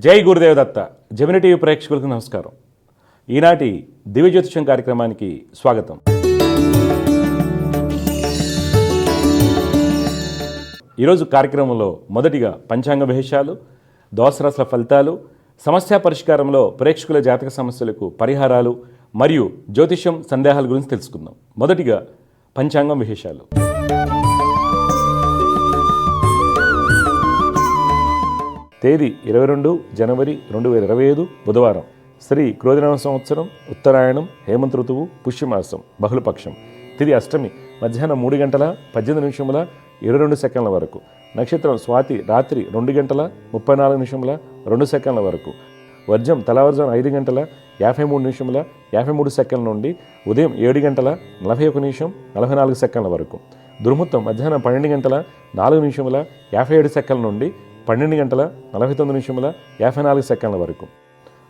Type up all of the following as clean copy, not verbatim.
జై Gurudev Datta. Gemini TV ప్రేక్షకులకు నమస్కారం. ఈనాటి దివ్య జ్యోతిషం కార్యక్రమానికి స్వాగతం. ఈరోజు కార్యక్రమంలో మొదటిగా పంచాంగ విశేషాలు, ద్వాదశరాశుల ఫలితాలు, సమస్య పరిష్కారంలో ప్రేక్షకుల జాతక సమస్యలకు పరిహారాలు మరియు జ్యోతిషం సందేహాల గురించి తెలుసుకుందాం. మొదటిగా పంచాంగం విశేషాలు. తేదీ 22 జనవరి 2025 బుధవారం. శ్రీ క్రోధినామ సంవత్సరం, ఉత్తరాయణం, హేమంత ఋతువు, పుష్యమాసం, బహుళపక్షం. తిది అష్టమి మధ్యాహ్నం 3 గంటల 18 నిమిషముల 22 సెకండ్ల వరకు. నక్షత్రం స్వాతి రాత్రి 2 గంటల 34 నిమిషముల 2 సెకండ్ల వరకు. వర్జం తెల్లవారుజామున 5 గంటల 53 నిమిషముల 53 సెకండ్ల నుండి ఉదయం 7 గంటల 41 నిమిషం 44 సెకండ్ల వరకు. దుర్ముహూర్తం మధ్యాహ్నం 12 గంటల 4 నిమిషముల 57 సెకండ్ల నుండి 12 గంటల 49 నిమిషముల 54 సెకండ్ల వరకు.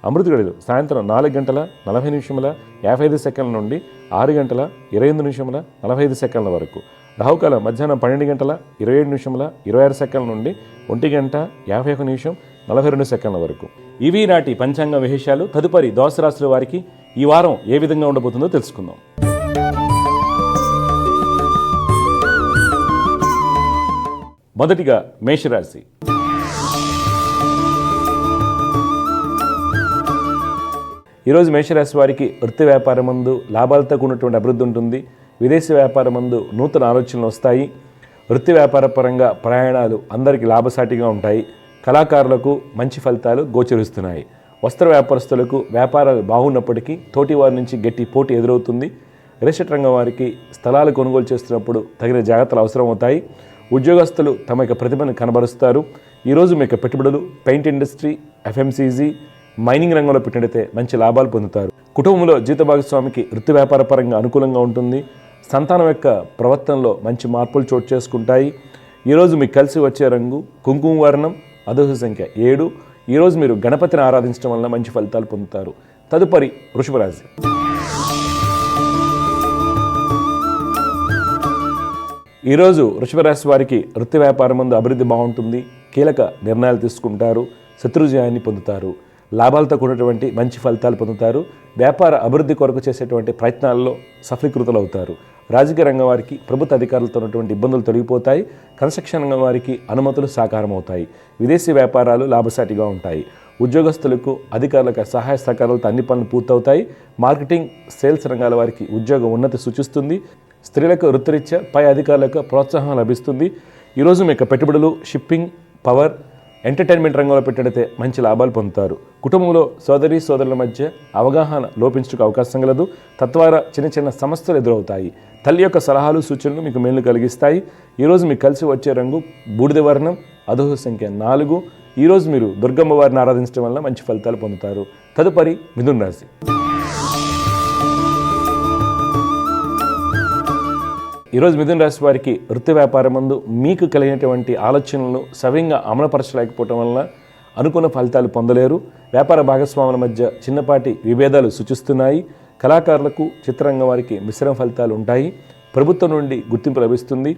అమృత గడియలు సాయంత్రం 4 గంటల 40 నిమిషముల 55 సెకండ్ల నుండి 6 గంటల 28 నిమిషముల 45 సెకండ్ల వరకు. రాహుకాలం మధ్యాహ్నం 12 గంటల 27 నిమిషముల 26 సెకండ్ల నుండి 1 గంట 51 నిమిషం 42 సెకండ్ల వరకు. ఇవి నాటి పంచాంగ విశేషాలు. తదుపరి ద్వాదశ రాశుల వారికి ఈ వారం ఏ విధంగా ఉండబోతుందో తెలుసుకుందాం. మొదటిగా మేషరాశి. ఈరోజు మేషరాశి వారికి వృత్తి వ్యాపారమందు లాభాలతో కూడినటువంటి అభివృద్ధి ఉంటుంది. విదేశీ వ్యాపారమందు నూతన ఆలోచనలు వస్తాయి. వృత్తి వ్యాపార పరంగా ప్రయాణాలు అందరికీ లాభసాటిగా ఉంటాయి. కళాకారులకు మంచి ఫలితాలు గోచరిస్తున్నాయి. వస్త్ర వ్యాపారస్తులకు వ్యాపారాలు బాగున్నప్పటికీ తోటి వారి నుంచి గట్టి పోటీ ఎదురవుతుంది. రియల్ ఎస్టేట్ రంగం వారికి స్థలాలు కొనుగోలు చేస్తున్నప్పుడు తగిన జాగ్రత్తలు అవసరమవుతాయి. ఉద్యోగస్తులు తమ యొక్క ప్రతిభను కనబరుస్తారు. ఈరోజు మీ యొక్క పెట్టుబడులు పెయింట్ ఇండస్ట్రీ, ఎఫ్ఎంసీజీ, మైనింగ్ రంగంలో పెట్టినట్టయితే మంచి లాభాలు పొందుతారు. కుటుంబంలో జీవిత భాగస్వామికి వృత్తి వ్యాపార పరంగా అనుకూలంగా ఉంటుంది. సంతానం యొక్క ప్రవర్తనలో మంచి మార్పులు చోటు చేసుకుంటాయి. ఈరోజు మీకు కలిసి వచ్చే రంగు కుంకుమ వర్ణం, అదృష్ట సంఖ్య 7. ఈరోజు మీరు గణపతిని ఆరాధించడం వల్ల మంచి ఫలితాలు పొందుతారు. తదుపరి వృషభ రాశి. ఈరోజు వృషభ రాశి వారికి వృత్తి వ్యాపారం ముందు అభివృద్ధి బాగుంటుంది. కీలక నిర్ణయాలు తీసుకుంటారు. శత్రుజయాన్ని పొందుతారు. లాభాలతో కూడినటువంటి మంచి ఫలితాలు పొందుతారు. వ్యాపార అభివృద్ధి కొరకు చేసేటువంటి ప్రయత్నాల్లో సఫలీకృతులు అవుతారు. రాజకీయ రంగం వారికి ప్రభుత్వ అధికారులతో ఉన్నటువంటి ఇబ్బందులు తొలగిపోతాయి. కన్స్ట్రక్షన్ రంగం వారికి అనుమతులు సాకారం అవుతాయి. విదేశీ వ్యాపారాలు లాభసాటిగా ఉంటాయి. ఉద్యోగస్తులకు అధికారులకు సహాయ సహకారాలతో అన్ని పనులు పూర్తవుతాయి. మార్కెటింగ్, సేల్స్ రంగాల వారికి ఉద్యోగ ఉన్నతి సూచిస్తుంది. స్త్రీలకు వృత్తిరీత్యా పై అధికారులకు ప్రోత్సాహం లభిస్తుంది. ఈరోజు మీ యొక్క పెట్టుబడులు షిప్పింగ్, పవర్, ఎంటర్టైన్మెంట్ రంగంలో పెట్టినట్లయితే మంచి లాభాలు పొందుతారు. కుటుంబంలో సోదరి సోదరుల మధ్య అవగాహన లోపించడానికి అవకాశం కలదు. తద్వారా చిన్న చిన్న సమస్యలు ఎదురవుతాయి. తల్లి యొక్క సలహాలు సూచనలు మీకు మేలు కలిగిస్తాయి. ఈరోజు మీకు కలిసి వచ్చే రంగు బూడిద వర్ణం, అదృష్ట సంఖ్య 4. ఈరోజు మీరు దుర్గమ్మ వారిని ఆరాధించడం వల్ల మంచి ఫలితాలు పొందుతారు. తదుపరి మిథున రాశి. ఈరోజు మిథున రాశి వారికి వృత్తి వ్యాపారం ముందు మీకు కలిగినటువంటి ఆలోచనలను సవ్యంగా అమలుపరచలేకపోవటం వలన అనుకున్న ఫలితాలు పొందలేరు. వ్యాపార భాగస్వాముల మధ్య చిన్నపాటి విభేదాలు సూచిస్తున్నాయి. కళాకారులకు, చిత్రరంగం వారికి మిశ్రమ ఫలితాలు ఉంటాయి. ప్రభుత్వం నుండి గుర్తింపు లభిస్తుంది.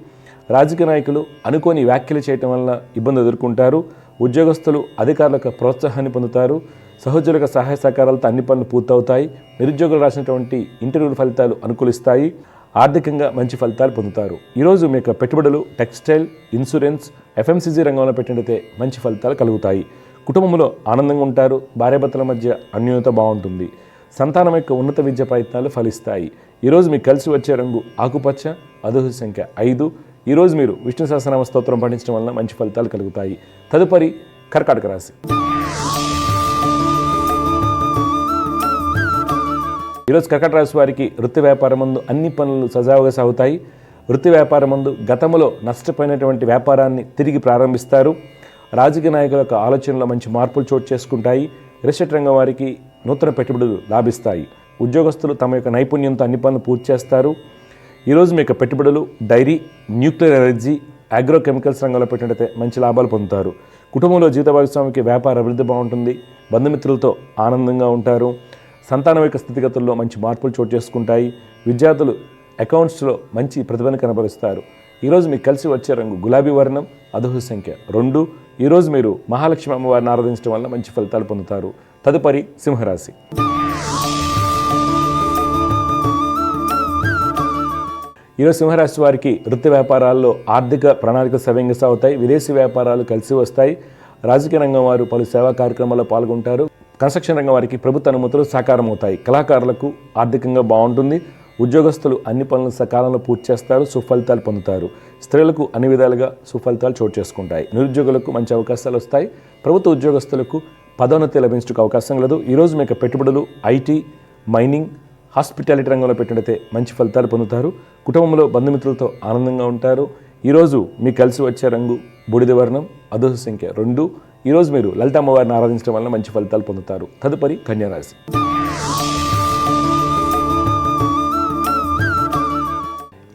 రాజకీయ నాయకులు అనుకోని వ్యాఖ్యలు చేయటం వలన ఇబ్బంది ఎదుర్కొంటారు. ఉద్యోగస్తులు అధికారులకు ప్రోత్సాహాన్ని పొందుతారు. సహోద్యోగుల సహాయ సహకారాలతో అన్ని పనులు పూర్తవుతాయి. నిరుద్యోగులు రాసినటువంటి ఇంటర్వ్యూల ఫలితాలు అనుకూలిస్తాయి. ఆర్థికంగా మంచి ఫలితాలు పొందుతారు. ఈరోజు మీ యొక్క పెట్టుబడులు టెక్స్టైల్, ఇన్సూరెన్స్, ఎఫ్ఎంసీజీ రంగంలో పెట్టినట్లయితే మంచి ఫలితాలు కలుగుతాయి. కుటుంబంలో ఆనందంగా ఉంటారు. భార్యాభర్తల మధ్య అన్యోన్యత బాగుంటుంది. సంతానం యొక్క ఉన్నత విద్య ప్రయత్నాలు ఫలిస్తాయి. ఈరోజు మీకు కలిసి వచ్చే రంగు ఆకుపచ్చ, అదృష్ట సంఖ్య 5. ఈరోజు మీరు విష్ణు సహస్రనామ స్తోత్రం పఠించడం వలన మంచి ఫలితాలు కలుగుతాయి. తదుపరి కర్కాటక రాశి. ఈరోజు కర్కాటక రాశి వారికి వృత్తి వ్యాపారం ముందు అన్ని పనులు సజావుగా సాగుతాయి. వృత్తి వ్యాపారం ముందు గతంలో నష్టపోయినటువంటి వ్యాపారాన్ని తిరిగి ప్రారంభిస్తారు. రాజకీయ నాయకుల యొక్క ఆలోచనలో మంచి మార్పులు చోటు చేసుకుంటాయి. రియల్ ఎస్టేట్ రంగం వారికి నూతన పెట్టుబడులు లాభిస్తాయి. ఉద్యోగస్తులు తమ యొక్క నైపుణ్యంతో అన్ని పనులు పూర్తి చేస్తారు. ఈరోజు మీ యొక్క పెట్టుబడులు డైరీ, న్యూక్లియర్ ఎనర్జీ, అగ్రోకెమికల్స్ రంగంలో పెట్టినట్లయితే మంచి లాభాలు పొందుతారు. కుటుంబంలో జీవిత భాగస్వామికి వ్యాపార అభివృద్ధి బాగుంటుంది. బంధుమిత్రులతో ఆనందంగా ఉంటారు. సంతానం యొక్క స్థితిగతుల్లో మంచి మార్పులు చోటు చేసుకుంటాయి. విద్యార్థులు అకౌంట్స్లో మంచి ప్రతిభను కనబరుస్తారు. ఈరోజు మీకు కలిసి వచ్చే రంగు గులాబీ వర్ణం, అదృష్ట సంఖ్య 2. ఈరోజు మీరు మహాలక్ష్మి అమ్మవారిని ఆరాధించడం వల్ల మంచి ఫలితాలు పొందుతారు. తదుపరి సింహరాశి. ఈరోజు సింహరాశి వారికి వృత్తి వ్యాపారాల్లో ఆర్థిక ప్రణాళికలు సవ్యంగా సాగుతాయి. విదేశీ వ్యాపారాలు కలిసి వస్తాయి. రాజకీయ రంగం వారు పలు సేవా కార్యక్రమాల్లో పాల్గొంటారు. కన్స్ట్రక్షన్ రంగం వారికి ప్రభుత్వ అనుమతులు సాకారం అవుతాయి. కళాకారులకు ఆర్థికంగా బాగుంటుంది. ఉద్యోగస్తులు అన్ని పనులను సకాలంలో పూర్తి చేస్తారు, సుఫలితాలు పొందుతారు. స్త్రీలకు అన్ని విధాలుగా సుఫలితాలు చోటు చేసుకుంటాయి. నిరుద్యోగులకు మంచి అవకాశాలు వస్తాయి. ప్రభుత్వ ఉద్యోగస్తులకు పదోన్నతి లభించడానికి అవకాశం కలదు. ఈరోజు మీకు పెట్టుబడులు ఐటీ, మైనింగ్, హాస్పిటాలిటీ రంగంలో పెట్టినట్లయితే మంచి ఫలితాలు పొందుతారు. కుటుంబంలో బంధుమిత్రులతో ఆనందంగా ఉంటారు. ఈరోజు మీకు కలిసి వచ్చే రంగు బూడిద వర్ణం, అదృష్ట సంఖ్య 2. ఈరోజు మీరు లలిత అమ్మవారిని ఆరాధించడం వల్ల మంచి ఫలితాలు పొందుతారు. తదుపరి కన్యారాశి.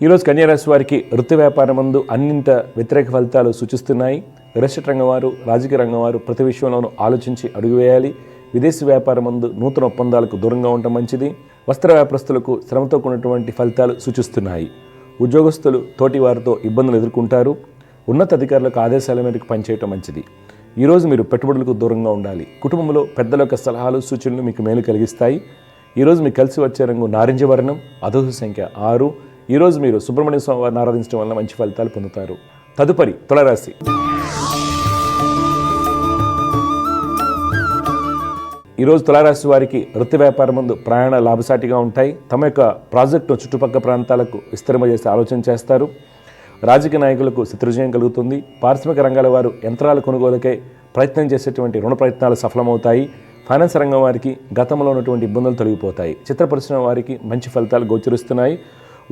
ఈరోజు కన్యారాశి వారికి వృత్తి వ్యాపారం ముందు అన్నింట వ్యతిరేక ఫలితాలు సూచిస్తున్నాయి. రియల్ రంగం వారు, రాజకీయ రంగం వారు ప్రతి విషయంలోనూ ఆలోచించి అడుగు వేయాలి. విదేశీ వ్యాపారం ముందు నూతన ఒప్పందాలకు దూరంగా ఉండటం మంచిది. వస్త్ర వ్యాపారస్తులకు శ్రమతో కూడినటువంటి ఫలితాలు సూచిస్తున్నాయి. ఉద్యోగస్తులు తోటి వారితో ఇబ్బందులు ఎదుర్కొంటారు. ఉన్నతాధికారులకు ఆదేశాల మేరకు పనిచేయటం మంచిది. ఈరోజు మీరు పెట్టుబడులకు దూరంగా ఉండాలి. కుటుంబంలో పెద్దల యొక్క సలహాలు, సూచనలు మీకు మేలు కలిగిస్తాయి. ఈరోజు మీకు కలిసి వచ్చే రంగు నారింజ వర్ణం, అదృష్ట సంఖ్య 6. ఈరోజు మీరు సుబ్రహ్మణ్య స్వామి వారిని ఆరాధించడం వల్ల మంచి ఫలితాలు పొందుతారు. తదుపరి తులారాశి. ఈరోజు తులారాశి వారికి వృత్తి వ్యాపారం ముందు ప్రయాణ లాభసాటిగా ఉంటాయి. తమ యొక్క ప్రాజెక్టును చుట్టుపక్కల ప్రాంతాలకు విస్తరింపజేసే ఆలోచన చేస్తారు. రాజకీయ నాయకులకు శత్రుజయం కలుగుతుంది. పారిశ్రామిక రంగాల వారు యంత్రాల కొనుగోలుకై ప్రయత్నం చేసేటువంటి రుణ ప్రయత్నాలు సఫలమవుతాయి. ఫైనాన్స్ రంగం వారికి గతంలో ఉన్నటువంటి ఇబ్బందులు తొలగిపోతాయి. చిత్ర పరిశ్రమ వారికి మంచి ఫలితాలు గోచరిస్తున్నాయి.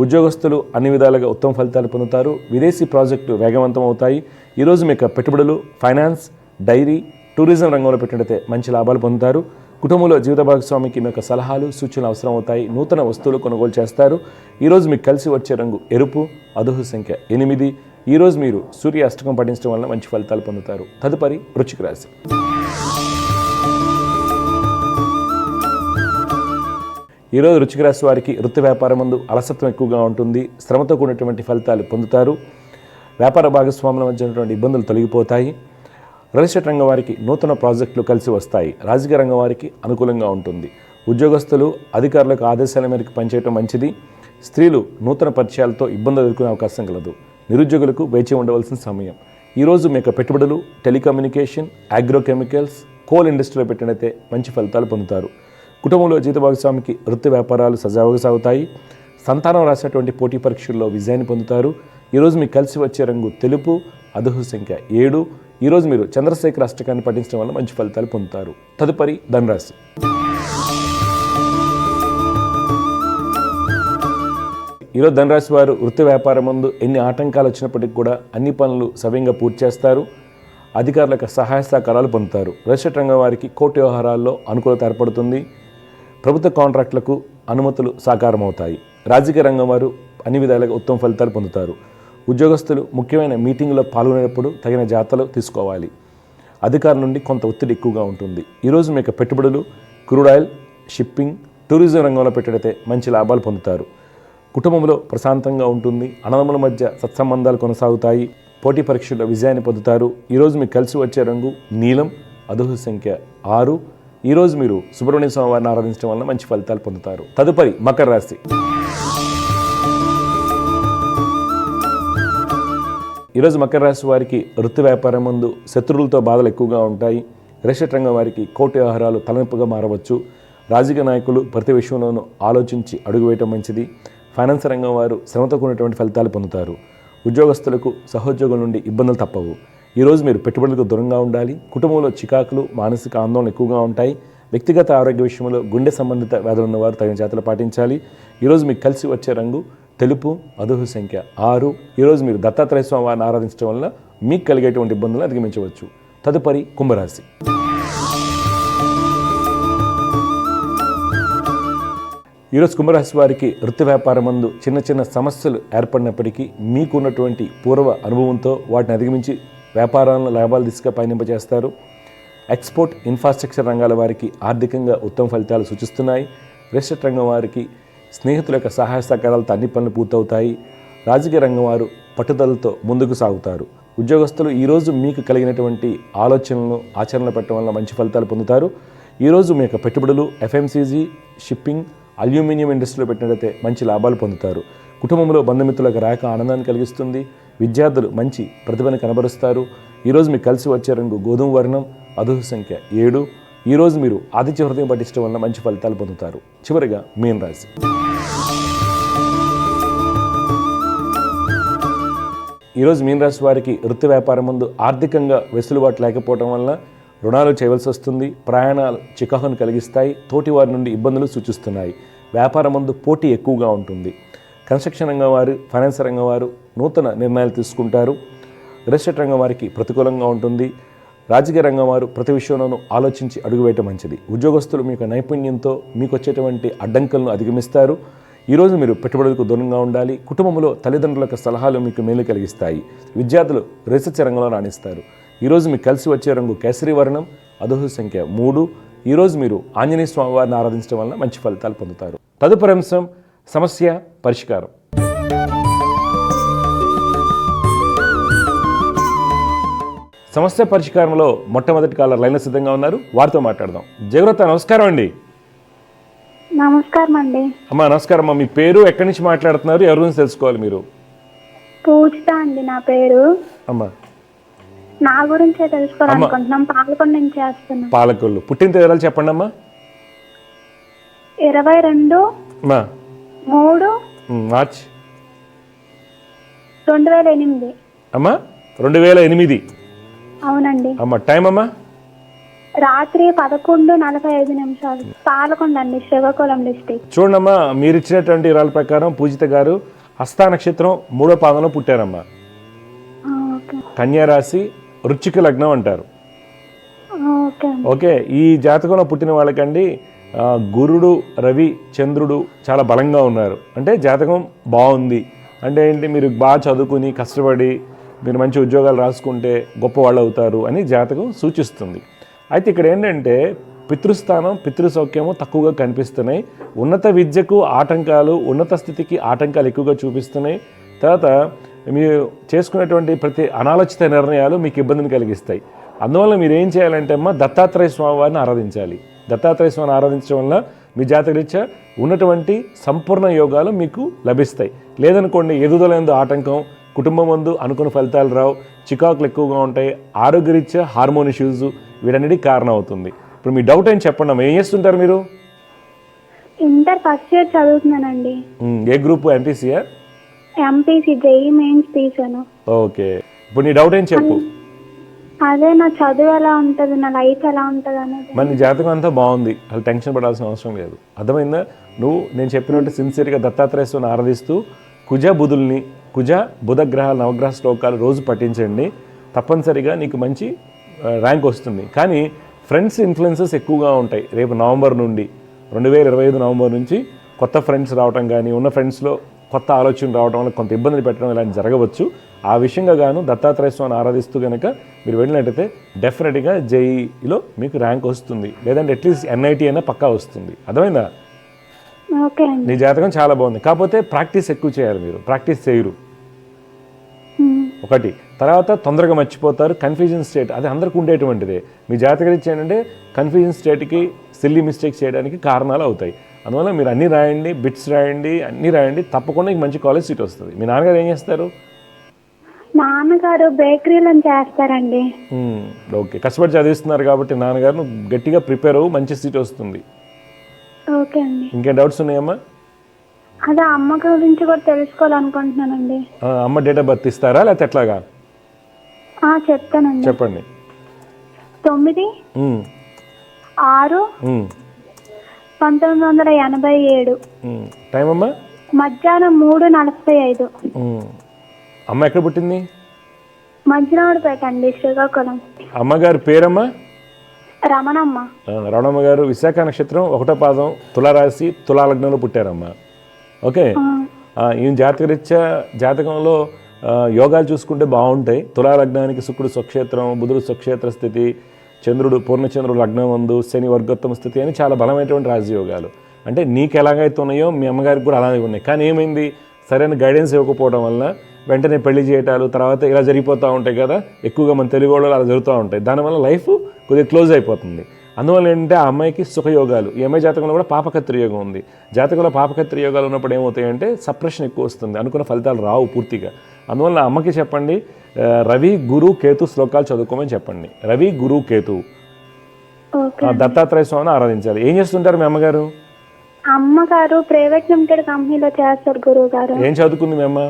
ఉద్యోగస్తులు అన్ని విధాలుగా ఉత్తమ ఫలితాలు పొందుతారు. విదేశీ ప్రాజెక్టులు వేగవంతం అవుతాయి. ఈరోజు మీకు పెట్టుబడులు ఫైనాన్స్, డైరీ, టూరిజం రంగంలో పెట్టినట్లయితే మంచి లాభాలు పొందుతారు. కుటుంబంలో జీవిత భాగస్వామికి మీ యొక్క సలహాలు, సూచనలు అవసరం అవుతాయి. నూతన వస్తువులు కొనుగోలు చేస్తారు. ఈరోజు మీకు కలిసి వచ్చే రంగు ఎరుపు, అదృష్ట సంఖ్య 8. ఈరోజు మీరు సూర్య అష్టకం పఠించడం వల్ల మంచి ఫలితాలు పొందుతారు. తదుపరి వృశ్చిక రాశి. ఈరోజు వృశ్చిక రాశి వారికి వృత్తి వ్యాపారం ముందు అలసత్వం ఎక్కువగా ఉంటుంది. శ్రమతో కూడినటువంటి ఫలితాలు పొందుతారు. వ్యాపార భాగస్వాముల మధ్య ఉన్నటువంటి ఇబ్బందులు తొలగిపోతాయి. రియల్ ఎస్టేట్ రంగం వారికి నూతన ప్రాజెక్టులు కలిసి వస్తాయి. రాజకీయ రంగం వారికి అనుకూలంగా ఉంటుంది. ఉద్యోగస్తులు అధికారులకు ఆదేశాల మేరకు పనిచేయడం మంచిది. స్త్రీలు నూతన పరిచయాలతో ఇబ్బందులు ఎదుర్కొనే అవకాశం కలదు. నిరుద్యోగులకు వేచి ఉండవలసిన సమయం. ఈరోజు మీ యొక్క పెట్టుబడులు టెలికమ్యూనికేషన్, అగ్రోకెమికల్స్, కోల్ ఇండస్ట్రీలో పెట్టినైతే మంచి ఫలితాలు పొందుతారు. కుటుంబంలో జీవిత భాగస్వామికి వృత్తి వ్యాపారాలు సజావుగా సాగుతాయి. సంతానం రాసేటువంటి పోటీ పరీక్షల్లో విజయాన్ని పొందుతారు. ఈరోజు మీకు కలిసి వచ్చే రంగు తెలుపు, అదృష్ట సంఖ్య 7. ఈరోజు మీరు చంద్రశేఖర అష్టకాన్ని పఠించడం వల్ల మంచి ఫలితాలు పొందుతారు. తదుపరి ధనురాశి. ఈరోజు ధనురాశి వారు వృత్తి వ్యాపారం ముందు ఎన్ని ఆటంకాలు వచ్చినప్పటికీ కూడా అన్ని పనులు సవ్యంగా పూర్తి చేస్తారు. అధికారులకు సహాయ సహకారాలు పొందుతారు. రియల్ ఎస్టేట్ రంగం వారికి కోర్టు వ్యవహారాల్లో అనుకూలత ఏర్పడుతుంది. ప్రభుత్వ కాంట్రాక్టులకు అనుమతులు సాకారం అవుతాయి. రాజకీయ రంగం వారు అన్ని విధాలుగా ఉత్తమ ఫలితాలు పొందుతారు. ఉద్యోగస్తులు ముఖ్యమైన మీటింగులో పాల్గొనేటప్పుడు తగిన జాగ్రత్తలు తీసుకోవాలి. అధికారుల నుండి కొంత ఒత్తిడి ఎక్కువగా ఉంటుంది. ఈరోజు మీకు పెట్టుబడులు క్రూడ్ ఆయిల్, షిప్పింగ్, టూరిజం రంగంలో పెట్టినట్లయితే మంచి లాభాలు పొందుతారు. కుటుంబంలో ప్రశాంతంగా ఉంటుంది. అన్నదమ్ముల మధ్య సత్సంబంధాలు కొనసాగుతాయి. పోటీ పరీక్షల్లో విజయాన్ని పొందుతారు. ఈరోజు మీకు కలిసి వచ్చే రంగు నీలం, అదృష్ట సంఖ్య 6. ఈరోజు మీరు సుబ్రహ్మణ్య స్వామి వారిని ఆరాధించడం వల్ల మంచి ఫలితాలు పొందుతారు. తదుపరి మకర రాశి. ఈరోజు మకర రాశి వారికి వృత్తి వ్యాపారం ముందు శత్రువులతో బాధలు ఎక్కువగా ఉంటాయి. రియల్ ఎస్టేట్ రంగం వారికి కోర్టు వ్యవహారాలు తలనొప్పిగా మారవచ్చు. రాజకీయ నాయకులు ప్రతి విషయంలోనూ ఆలోచించి అడుగు వేయటం మంచిది. ఫైనాన్స్ రంగం వారు శ్రమతో కూడినటువంటి ఫలితాలు పొందుతారు. ఉద్యోగస్తులకు సహోద్యోగుల నుండి ఇబ్బందులు తప్పవు. ఈరోజు మీరు పెట్టుబడులకు దూరంగా ఉండాలి. కుటుంబంలో చికాకులు, మానసిక ఆందోళన ఎక్కువగా ఉంటాయి. వ్యక్తిగత ఆరోగ్య విషయంలో గుండె సంబంధిత వ్యాధులు ఉన్నవారు తగిన జాగ్రత్తలు పాటించాలి. ఈరోజు మీకు కలిసి వచ్చే రంగు తెలుపు, అదృష్ట సంఖ్య 6. ఈరోజు మీరు దత్తాత్రేయ స్వామి వారిని ఆరాధించడం వల్ల మీకు కలిగేటువంటి ఇబ్బందులను అధిగమించవచ్చు. తదుపరి కుంభరాశి. ఈరోజు కుంభరాశి వారికి వృత్తి వ్యాపారం ముందు చిన్న చిన్న సమస్యలు ఏర్పడినప్పటికీ మీకున్నటువంటి పూర్వ అనుభవంతో వాటిని అధిగమించి వ్యాపారాలను లాభాలు దిశగా పయనింపజేస్తారు. ఎక్స్పోర్ట్, ఇన్ఫ్రాస్ట్రక్చర్ రంగాల వారికి ఆర్థికంగా ఉత్తమ ఫలితాలు సూచిస్తున్నాయి. రియల్ ఎస్టేట్ రంగం వారికి స్నేహితుల యొక్క సహాయ సహకారాలతో అన్ని పనులు పూర్తవుతాయి. రాజకీయ రంగం వారు పట్టుదలతో ముందుకు సాగుతారు. ఉద్యోగస్తులు ఈరోజు మీకు కలిగినటువంటి ఆలోచనలను ఆచరణలో పెట్టడం వల్ల మంచి ఫలితాలు పొందుతారు. ఈరోజు మీ యొక్క పెట్టుబడులు ఎఫ్ఎంసీజీ, షిప్పింగ్, అల్యూమినియం ఇండస్ట్రీలో పెట్టినట్లయితే మంచి లాభాలు పొందుతారు. కుటుంబంలో బంధుమిత్రులకు రాక ఆనందాన్ని కలిగిస్తుంది. విద్యార్థులు మంచి ప్రతిభను కనబరుస్తారు. ఈరోజు మీకు కలిసి వచ్చే రంగు గోధుమ వర్ణం, అదృష్ట సంఖ్య 7. ఈరోజు మీరు ఆదిత్య హృదయం పఠించడం వల్ల మంచి ఫలితాలు పొందుతారు. చివరిగా మీన రాశి. ఈరోజు మీన రాశి వారికి వృత్తి వ్యాపారం ముందు ఆర్థికంగా వెసులుబాటు లేకపోవడం వల్ల రుణాలు చేయవలసి వస్తుంది. ప్రయాణాలు చికాకును కలిగిస్తాయి. తోటి వారి నుండి ఇబ్బందులు సూచిస్తున్నాయి. వ్యాపారం ముందు పోటీ ఎక్కువగా ఉంటుంది. కన్స్ట్రక్షన్ రంగం వారు, ఫైనాన్స్ రంగం వారు నూతన నిర్ణయాలు తీసుకుంటారు. రియల్ ఎస్టేట్ రంగం వారికి ప్రతికూలంగా ఉంటుంది. రాజకీయ రంగం వారు ప్రతి విషయంలోనూ ఆలోచించి అడుగువేయటం మంచిది. ఉద్యోగస్తులు మీకు నైపుణ్యంతో మీకు వచ్చేటువంటి అడ్డంకులను అధిగమిస్తారు. ఈరోజు మీరు పెట్టుబడులకు దూరంగా ఉండాలి. కుటుంబంలో తల్లిదండ్రుల యొక్క సలహాలు మీకు మేలు కలిగిస్తాయి. విద్యార్థులు రీసెర్చ్ రంగంలో రాణిస్తారు. ఈరోజు మీకు కలిసి వచ్చే రంగు కేసరి వర్ణం, అదృష్ట సంఖ్య 3. ఈరోజు మీరు ఆంజనేయ స్వామి వారిని ఆరాధించడం వల్ల మంచి ఫలితాలు పొందుతారు. తదుపరి అంశం సమస్య పరిష్కారం. సమస్య పరిష్కారంలో మొట్టమొదటి కాలర్ లైన్లో సిద్ధంగా ఉన్నారు. వారితో మాట్లాడదాం. జయవ్రత, నమస్కారం అండి. నమస్కారం అండి. అమ్మా నమస్కారం అమ్మా. మీ పేరు, ఎక్కడి నుంచి మాట్లాడుతున్నారు, ఎవరి గురించి తెలుసుకోవాలి మీరు? పూజిత అండి నా పేరు. అమ్మా నా గురించే తెలుసుకోవాలనుకుంటున్నాం. పాలకొండ నుంచి చేస్తున్నాం. పాలకొల్లు. పుట్టిన తేదీలు చెప్పండి అమ్మా. 22 అమ్మా 3 మార్చ్ 2008. అమ్మా 2008. అవునండి. అమ్మా టైం అమ్మా? రాత్రి 11:45. పాలకొండ అండి, శ్రీకాకుళం డిస్ట్రిక్ట్. చూడండి అమ్మా, మీరు ఇచ్చినటువంటి వివరాల ప్రకారం పూజిత గారు హస్త నక్షత్రం 3వ పాదంలో పుట్టారమ్మా. కన్యా రాశి, వృశ్చిక లగ్నం అంటారు. ఓకే, ఈ జాతకంలో పుట్టిన వాళ్ళకండి గురుడు, రవి, చంద్రుడు చాలా బలంగా ఉన్నారు. అంటే జాతకం బాగుంది. అంటే ఏంటి, మీరు బాగా చదువుకుని కష్టపడి మీరు మంచి ఉద్యోగాలు రాసుకుంటే గొప్పవాళ్ళు అవుతారు అని జాతకం సూచిస్తుంది. అయితే ఇక్కడ ఏంటంటే పితృస్థానం, పితృసౌఖ్యము తక్కువగా కనిపిస్తున్నాయి. ఉన్నత విద్యకు ఆటంకాలు, ఉన్నత స్థితికి ఆటంకాలు ఎక్కువగా చూపిస్తున్నాయి. తర్వాత మీరు చేసుకునేటువంటి ప్రతి అనాలోచిత నిర్ణయాలు మీకు ఇబ్బందిని కలిగిస్తాయి. అందువల్ల మీరు ఏం చేయాలంటే అమ్మ, దత్తాత్రేయ స్వామి వారిని ఆరాధించాలి. దత్తాత్రేయ స్వామిని ఆరాధించడం వల్ల మీ జాతకరీత్యా ఉన్నటువంటి సంపూర్ణ యోగాలు మీకు లభిస్తాయి. లేదనుకోండి, ఎదుగుదలందు ఆటంకం, కుటుంబం ముందు అనుకున్న ఫలితాలు రావు, చికాకులు ఎక్కువగా ఉంటాయి, ఆరోగ్యరీత్యా హార్మోన్ ఇష్యూస్, వీటన్నిటికీ కారణం అవుతుంది. ఇప్పుడు మీ డౌట్ ఏం చెప్పండి అమ్మా, ఏం చేస్తుంటారు మీరు? ఇంటర్ ఫస్ట్ ఇయర్ చదువుతున్నానండి. ఏ గ్రూప్? ఎంపీసీయా? ఎంపీసీ, జేఈ మెయిన్స్ తీసాను. ఓకే, ఇప్పుడు నీ డౌట్ ఏం చెప్పు. అదే నా చదువు ఎలా ఉంటుంది, నా లైఫ్ ఎలా ఉంటుంది అనేది. మరి నీ జాతకం అంతా బాగుంది, అసలు టెన్షన్ పడాల్సిన అవసరం లేదు. అర్థమైందా? నువ్వు నేను చెప్పినట్టు సిన్సియర్గా దత్తాత్రేయ స్వామిని ఆరాధిస్తూ కుజ బుధుల్ని, కుజ బుధ గ్రహాల నవగ్రహ శ్లోకాలు రోజు పఠించండి. తప్పనిసరిగా నీకు మంచి ర్యాంక్ వస్తుంది. కానీ ఫ్రెండ్స్ ఇన్ఫ్లుయెన్సెస్ ఎక్కువగా ఉంటాయి. రేపు నవంబర్ నుండి 2025 నవంబర్ నుంచి కొత్త ఫ్రెండ్స్ రావడం కానీ, ఉన్న ఫ్రెండ్స్లో కొత్త ఆలోచనలు రావడం వల్ల కొంత ఇబ్బందులు పెట్టడం ఇలాంటి జరగవచ్చు. ఆ విషయంగా గాను దత్తాత్రేయ స్వామిని ఆరాధిస్తూ కనుక మీరు వెళ్ళినట్టయితే డెఫినెట్గా జేఈలో మీకు ర్యాంక్ వస్తుంది. లేదంటే అట్లీస్ట్ ఎన్ఐటీ అయినా పక్కా వస్తుంది. అర్థమైందా? నీ జాతకం చాలా బాగుంది. కాకపోతే ప్రాక్టీస్ ఎక్కువ చేయాలి. మీరు ప్రాక్టీస్ చేయరు ఒకటి. తర్వాత తొందరగా మర్చిపోతారు. కన్ఫ్యూజన్ స్టేట్ అది అందరికీ ఉండేటువంటిదే. మీ జాతకరీత్యా ఏంటంటే కన్ఫ్యూజన్ స్టేట్కి, సిల్లీ మిస్టేక్స్ చేయడానికి కారణాలు అవుతాయి. అందువల్ల మీరు అన్నీ రాయండి, బిట్స్ రాయండి, అన్నీ రాయండి. తప్పకుండా మీకు మంచి కాలేజ్ సీట్ వస్తుంది. మీ నాన్నగారు ఏం చేస్తారు? నాన్నగారు బేకరీలో చేస్తారండి. ఓకే, కష్టపడి చదివిస్తున్నారు కాబట్టి నాన్నగారు గట్టిగా ప్రిపేర్ అవ్వు, మంచి సీట్ వస్తుంది. ఓకే అండి. ఇంకేం డౌట్స్ ఉన్నాయమ్మా? అదే అమ్మ గురించి కూడా తెలుసుకోవాలనుకుంటున్నానండి. అమ్మ డేట్ ఆఫ్ బర్త్ ఇస్తారా లేకపోతే ఎట్లాగా? చెప్తానండి. చెప్పండి. 9/6/1987. టైం అమ్మా? మధ్యాహ్నం 3:45. అమ్మ ఎక్కడ పుట్టింది? మంచినాడుపేట అండి, శ్రీకాకుళం. అమ్మగారి పేరమ్మా? రమణమ్మ. రమణమ్మ గారు విశాఖ నక్షత్రం 1వ పాదం, తులారాశి, తులాలగ్నంలో పుట్టారమ్మా. ఓకే, ఈ జాతకంలో యోగాలు చూసుకుంటే బాగుంటాయి. తులాలగ్నానికి శుక్రుడు స్వక్షేత్రం, బుధుడు స్వక్షేత్ర స్థితి, చంద్రుడు పూర్ణచంద్రుడు లగ్నం వందు, శని వర్గోత్తమ స్థితి అని చాలా బలమైనటువంటి రాజయోగాలు. అంటే నీకు ఎలాగైతే ఉన్నాయో మీ అమ్మగారికి కూడా అలాగే ఉన్నాయి. కానీ ఏమైంది, సరైన గైడెన్స్ ఇవ్వకపోవడం వల్ల వెంటనే పెళ్లి చేయటాలు తర్వాత ఇలా జరిగిపోతూ ఉంటాయి కదా, ఎక్కువగా మన తెలుగు వాళ్ళు అలా జరుగుతూ ఉంటాయి. దానివల్ల లైఫ్ కొద్దిగా క్లోజ్ అయిపోతుంది. అందువల్ల ఏంటంటే ఆ అమ్మాయికి సుఖయోగాలు, ఈ అమ్మాయి జాతకంలో కూడా పాపకత్రి యోగం ఉంది. జాతకంలో పాపకత్రి యోగాలు ఉన్నప్పుడు ఏమవుతాయంటే సప్రెషన్ ఎక్కువ వస్తుంది, అనుకున్న ఫలితాలు రావు పూర్తిగా. అందువల్ల అమ్మకి చెప్పండి రవి గురు కేతు శ్లోకాలు చదువుకోమని చెప్పండి. రవి గురు కేతు, దత్తాత్రేయ స్వామిని ఆరాధించాలి. ఏం చేస్తుంటారు మీ అమ్మగారు? అమ్మగారు ప్రైవేట్ లిమిటెడ్ కంపెనీలో చేస్తారు గురువు గారు. ఏం చదువుకుంది మీ అమ్మ?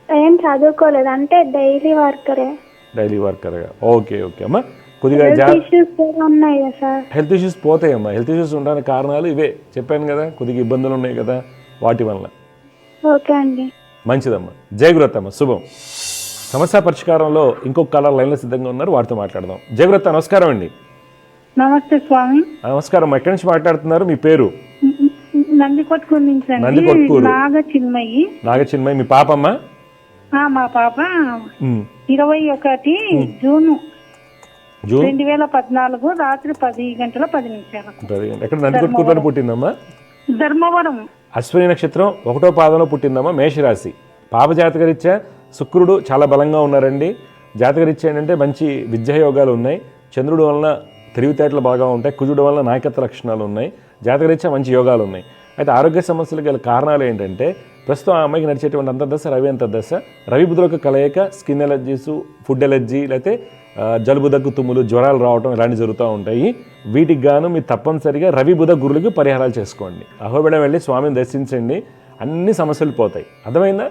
ఏం చదువుకోలేదు, అంటే డైలీ వర్కరే. డైలీ వర్కర్గా. ఓకే ఓకే అమ్మా, కొద్దిగా ఇష్యూస్ కూడా ఉన్నాయి కదా సార్. హెల్త్ ఇష్యూస్ పోతాయమ్మా. హెల్త్ ఇష్యూస్ ఉండడానికి కారణాలు ఇవే చెప్పాను కదా, కొద్దిగా ఇబ్బందులు ఉన్నాయి కదా వాటి వల్ల. ఓకే అండి. మంచిదమ్మా, జయగురత్తమ్మ, శుభం. సమస్య పరిష్కారంలో ఇంకొక కాలర్ లైన్లో సిద్ధంగా ఉన్నారు, వారితో మాట్లాడదాం. జయగురత్త నమస్కారం అండి. నమస్తే స్వామి. నమస్కారం, ఎక్కడి నుంచి మాట్లాడుతున్నారు? మీ పేరు? నందికొట్కూరు నుంచి అండి. నందికొట్కూరు. నాగచిన్మయి. నాగచిన్మయి, మీ పాపమ్మా? మా పాప 21 జూన్ 2014 రాత్రి 10:10 ఎక్కడ? నందికొట్కూరులో పుట్టిందమ్మా? ధర్మవరం. అశ్విని నక్షత్రం 1వ పాదంలో పుట్టిందమ్మా, మేషరాశి. పాప జాతకరీత్యా శుక్రుడు చాలా బలంగా ఉన్నారండి. జాతకరీత్యా ఏంటంటే మంచి విద్యాయోగాలు ఉన్నాయి. చంద్రుడు వలన తెలివితేటలు బాగా ఉంటాయి. కుజుడు వలన నాయకత్వ లక్షణాలు ఉన్నాయి. జాతకరీత్యా మంచి యోగాలు ఉన్నాయి. అయితే ఆరోగ్య సమస్యలు గల కారణాలు ఏంటంటే ప్రస్తుతం ఆ అమ్మాయికి నడిచేటువంటి అంతర్దశ రవి అంతర్దశ. రవి బుధులకు కలయిక స్కిన్ ఎలర్జీస్, ఫుడ్ ఎలర్జీ, లేకపోతే జలుబు దగ్గు తుమ్ములు జ్వరాలు రావడం ఇలాంటివి జరుగుతూ ఉంటాయి. వీటికి గాను మీరు తప్పనిసరిగా రవి బుధ గురులకి పరిహారాలు చేసుకోండి. అహోబిళం వెళ్ళి స్వామిని దర్శించండి, అన్ని సమస్యలు పోతాయి. అర్థమైందా?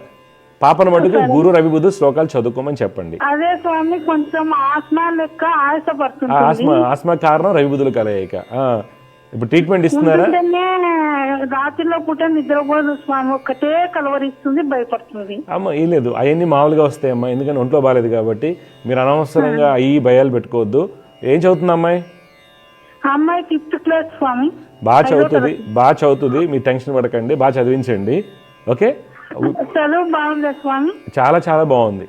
పాపను మటుకు గురు రవి బుధ శ్లోకాలు చదువుకోమని చెప్పండి. అదే స్వామి, కొంచెం ఆస్మా లెక్క ఆయాసపడుతుంది. ఆస్మా కారణం రవి బుధులు కలయిక. ఇప్పుడు ట్రీట్మెంట్ ఇస్తున్నారా? రాత్రిలో పూట నిద్రపోదు స్వామి, ఒక్కటే కలవరిస్తుంది, భయపడుతుంది. అమ్మ ఏం లేదు, అవన్నీ మామూలుగా వస్తాయమ్మా, ఎందుకంటే ఒంట్లో బాగాలేదు కాబట్టి మీరు అనవసరంగా అయ్యి భయాలు పెట్టుకోవద్దు. ఏం చదువుతుంది అమ్మాయి? అమ్మాయి 5th క్లాస్ స్వామి. బాగా చదువుతుంది, మీరు టెన్షన్ పడకండి, బాగా చదివించండి. ఓకే, చదువు బాగుంది స్వామి, చాలా చాలా బాగుంది.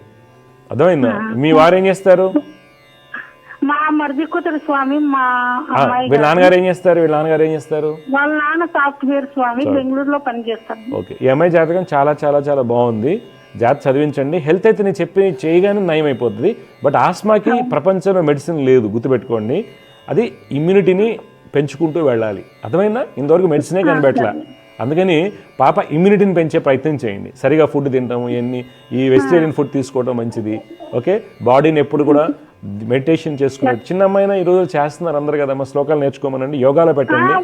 అర్థమైందా? మీ వారు ఏం చేస్తారు? మా మరిది కూతురు స్వామి. మా వీళ్ళ నాన్నగారు ఏం చేస్తారు? వాళ్ళ నాన్న సాఫ్ట్వేర్ స్వామి, బెంగళూరులో పనిచేస్తారు. ఓకే, ఈ అమ్మాయి జాతకం చాలా చాలా చాలా బాగుంది. జాతక చదివించండి. హెల్త్ అయితే నేను చెప్పి చేయగానే నయం అయిపోతుంది. బట్ ఆస్మాకి ప్రపంచంలో మెడిసిన్ లేదు, గుర్తుపెట్టుకోండి. అది ఇమ్యూనిటీని పెంచుకుంటూ వెళ్ళాలి. అర్థమైందా? ఇంతవరకు మెడిసినే కనిపెట్టలే. అందుకని పాప ఇమ్యూనిటీని పెంచే ప్రయత్నం చేయండి. సరిగా ఫుడ్ తింటాము, ఈ వెజిటేరియన్ ఫుడ్ తీసుకోవడం మంచిది. ఓకే, బాడీని ఎప్పుడు కూడా మెడిటేషన్ చేసుకున్నారు. చిన్న అమ్మాయినా ఈ రోజు చేస్తున్నారు అందరు కదమ్మా. శ్లోకాలు నేర్చుకోమనండి, యోగాలో పెట్టండి.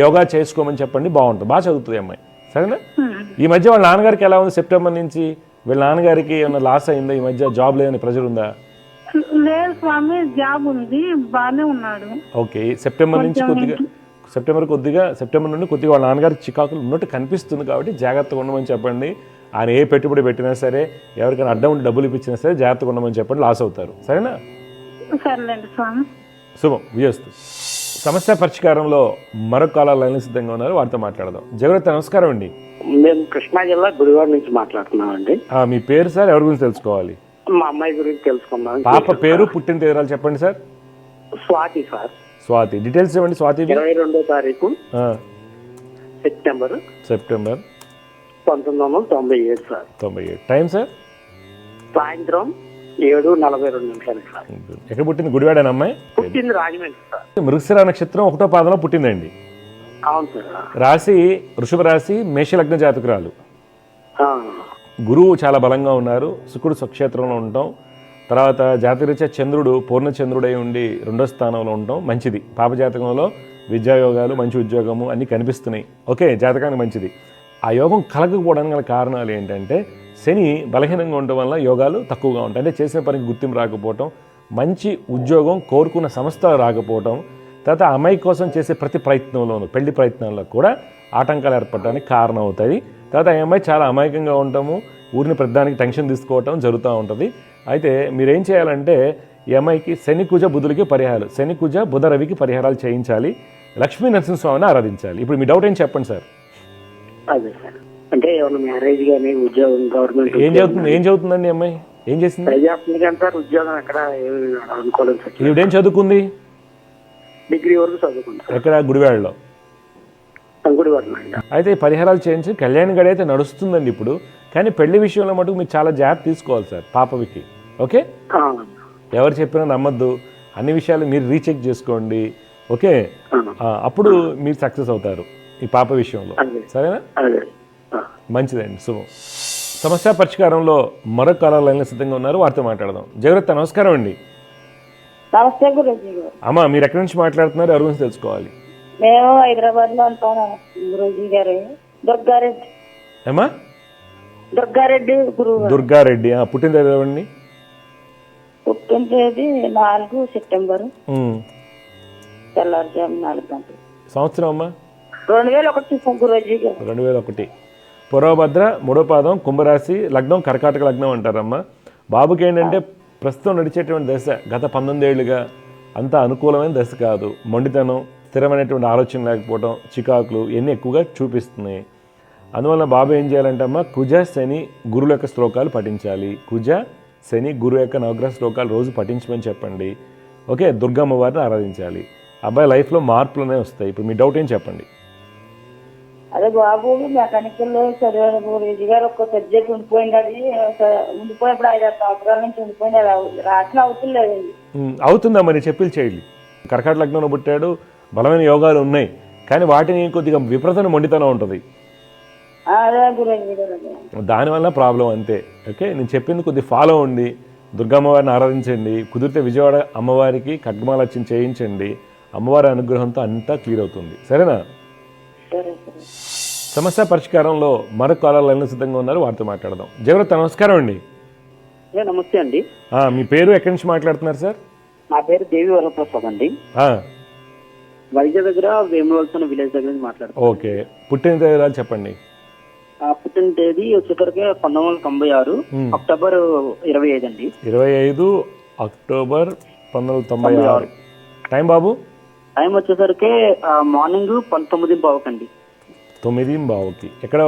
యోగా చేసుకోమని చెప్పండి, బాగుంటుంది. బాగా చదువుతుంది అమ్మాయి, సరేనా? ఈ మధ్య వాళ్ళ నాన్నగారికి ఎలా ఉంది? సెప్టెంబర్ నుంచి వీళ్ళ నాన్నగారికి ఏమైనా లాస్ అయిందా? ఈ మధ్య జాబ్ లేదని ప్రెజర్ ఉందా? లేదు స్వామి, జాబ్ ఉంది, బాగానే ఉన్నాడు. ఓకే, సెప్టెంబర్ నుండి కొద్దిగా వాళ్ళ నాన్నగారికి చికాకులు ఉన్నట్టు కనిపిస్తుంది. కాబట్టి జాగ్రత్తగా ఉండమని చెప్పండి. ఆయన ఏ పెట్టుబడి పెట్టినా సరే, ఎవరికైనా అడ్డం ఉండి డబ్బులు ఇప్పించినా సరే జాగ్రత్తగా ఉండమని చెప్పండి, లాస్ అవుతారు. సరేనా? శుభం, విజయస్తు. సమస్య పరిష్కారంలో మరొక కాలాల లైన్ సిద్ధంగా ఉన్నారు, వారితో మాట్లాడదాం. జగరత్ నమస్కారం అండి. మేము కృష్ణా జిల్లా గుడివాడ నుంచి మాట్లాడుతున్నామండి. మీ పేరు సార్? ఎవరి గురించి తెలుసుకోవాలి? మా అమ్మాయి గురించి తెలుసుకుందాం. పాప పేరు, పుట్టిన తేదీలు చెప్పండి sir. Swathi sir. Swathi details ఇవ్వండి. స్వాతి 22వ తారీఖు సెప్టెంబర్ 1997 సార్. 97. Time sir? సాయంత్రం 7:42 సార్. ఎక్కడ పుట్టింది? గుడివాడేనా అమ్మాయి? పుట్టింది రాజమండ్రి సార్. మృగశిర నక్షత్రం 1వ పాదంలో పుట్టిందండి. అవును సార్. రాశి వృషభ రాశి, మేషలగ్న జాతకురాలు. గురువు చాలా బలంగా ఉన్నారు. శుక్రుడు స్వక్షేత్రంలో ఉండటం, తర్వాత జాతకరీత్యా చంద్రుడు పూర్ణచంద్రుడై ఉండి 2వ స్థానంలో ఉండటం మంచిది. పాప జాతకంలో విద్యాయోగాలు, మంచి ఉద్యోగము అన్నీ కనిపిస్తున్నాయి. ఓకే, జాతకానికి మంచిది. ఆ యోగం కలగకపోవడానికి గల కారణాలు ఏంటంటే శని బలహీనంగా ఉండటం వల్ల యోగాలు తక్కువగా ఉంటాయి. అంటే చేసిన పనికి గుర్తింపు రాకపోవటం, మంచి ఉద్యోగం కోరుకున్న సంస్థలు రాకపోవటం, తర్వాత ఆ అమ్మాయి కోసం చేసే ప్రతి ప్రయత్నంలోనూ, పెళ్లి ప్రయత్నాల్లో కూడా ఆటంకాలు ఏర్పడడానికి కారణం అవుతాయి. తర్వాత ఆ అమ్మాయి చాలా అమాయకంగా ఉండటము, ఊరిని ప్రతిదానికి టెన్షన్ తీసుకోవటం జరుగుతూ ఉంటుంది. అయితే మీరేం చేయాలంటే ఈ అమ్మాయికి శని కుజ బుధులకి పరిహారాలు, శని కుజ బుధ రవికి పరిహారాలు చేయించాలి. లక్ష్మీ నరసింహస్వామిని ఆరాధించాలి. ఇప్పుడు మీ డౌట్ ఏం చెప్పండి సార్. అదే సార్, అంటే ఏమైనా మ్యారేజ్ కానీ ఉద్యోగం, గవర్నమెంట్ ఏం చదువుతుందండి అమ్మాయి? ఏం చేసింది? సార్ ఉద్యోగం ఎక్కడ అనుకోలేదు సార్. ఈవిడేం చదువుకుంది? డిగ్రీ వరకు చదువుకుంది. ఎక్కడ? గుడివాడలో. గుడివాడలో అండి. అయితే ఈ పరిహారాలు చేయించి కళ్యాణ్ గడి అయితే నడుస్తుందండి ఇప్పుడు, కానీ పెళ్లి విషయంలో మటుకు మీరు చాలా జాగ్రత్త తీసుకోవాలి సార్ పాపవికి. ఓకే, ఆ, ఎవరు చెప్పినా నమ్మద్దు, అన్ని విషయాలు మీరు రీచెక్ చేసుకోండి. ఓకే, ఆ, అప్పుడు మీరు సక్సెస్ అవుతారు ఈ పాప విషయంలో. అదే. సరేనా? అదే. ఆ, మంచిదండి, శుభం. సమస్య పరిష్కారంలో మరొక కాలర్ లైన్లో సిద్ధంగా ఉన్నారు, వారితో మాట్లాడదాం. జగరత్త నమస్కారం అండి. నమస్తే గురూజీ గారు. అమ్మా, మీరు ఎక్కడి నుంచి మాట్లాడుతున్నారు, ఎవరి గురించి తెలుసుకోవాలి? మేము హైదరాబాద్ లో ఉంటాము గురూజీ గారు. దుర్గారెడ్డి ఏమా? దుర్గారెడ్డి గురువు గారు. దుర్గారెడ్డి. పుట్టినది ఎవరండి? పుట్టిన తేదీ 4 సెప్టెంబర్ తెల్లారుజాము 4 గంటలు. సంవత్సరం అమ్మా? 2001 గురూజీ గారు. 2001. పూర్వభద్ర, మూడో పాదం, కుంభరాశి, లగ్నం కర్కాటక లగ్నం అంటారమ్మా. బాబుకి ఏంటంటే ప్రస్తుతం నడిచేటువంటి దశ గత 19 ఏళ్ళుగా అంత అనుకూలమైన దశ కాదు. మొండితనం, స్థిరమైనటువంటి ఆలోచన లేకపోవడం, చికాకులు ఇవన్నీ ఎక్కువగా చూపిస్తున్నాయి. అందువల్ల బాబు ఏం చేయాలంటే అమ్మ, కుజ శని గురుల యొక్క శ్లోకాలు పఠించాలి. కుజ శని గురు యొక్క నవగ్రహ శ్లోకాలు రోజు పఠించమని చెప్పండి. ఓకే, దుర్గమ్మ వారిని ఆరాధించాలి. అబ్బాయి లైఫ్లో మార్పులనే వస్తాయి. ఇప్పుడు మీ డౌట్ ఏం చెప్పండి? అదే బాబు మెకానికల్ చదివాడు గురూజీ గారు. ఒక సబ్జెక్ట్ ఉండిపోయింది, అది ఉండిపోయినప్పుడు 5-6 సంవత్సరాల నుంచి ఉండిపోయింది. అది రాసిన అవుతుందండి. అవుతుందా మరి? చెప్పిల్ చేయాలి. కర్కాటక లగ్నంలో పుట్టాడు, బలమైన యోగాలు ఉన్నాయి, కానీ వాటిని కొద్దిగా విపరీతమైన మొండితనం ఉంటుంది. అదే గురూజీ గారు. దానివల్ల ప్రాబ్లం అంతే. ఓకే, నేను చెప్పింది కొద్దిగా ఫాలో అండి. దుర్గమ్మవారిని ఆరాధించండి. కుదిరితే విజయవాడ అమ్మవారికి ఖడ్గమాలర్చన చేయించండి. అమ్మవారి అనుగ్రహంతో అంతా క్లియర్ అవుతుంది. సరేనా? సరే సరే. సమస్య పరిష్కారంలో మరొక కాలర్ లైన్లో సిద్ధంగా ఉన్నారు, వారితో మాట్లాడదాం. జగరత్ నమస్కారం అండి. నమస్తే అండి. మీ పేరు, ఎక్కడి నుంచి మాట్లాడుతున్నారు సార్? నా పేరు దేవి వరప్రసాద్ అండి. వైజాగ్ దగ్గర వేములవలసిన విలేజ్ దగ్గర నుంచి మాట్లాడుతున్నాను. ఓకే, పుట్టిన తేదీ చెప్పండి. పుట్టిన తేదీ వచ్చేసరికి 1996 అక్టోబర్ 25 అండి. 25 అక్టోబర్ 1996. టైం బాబు? టైం వచ్చేసరికి మార్నింగ్ 9:15 అండి. 9:15. ఎక్కడ?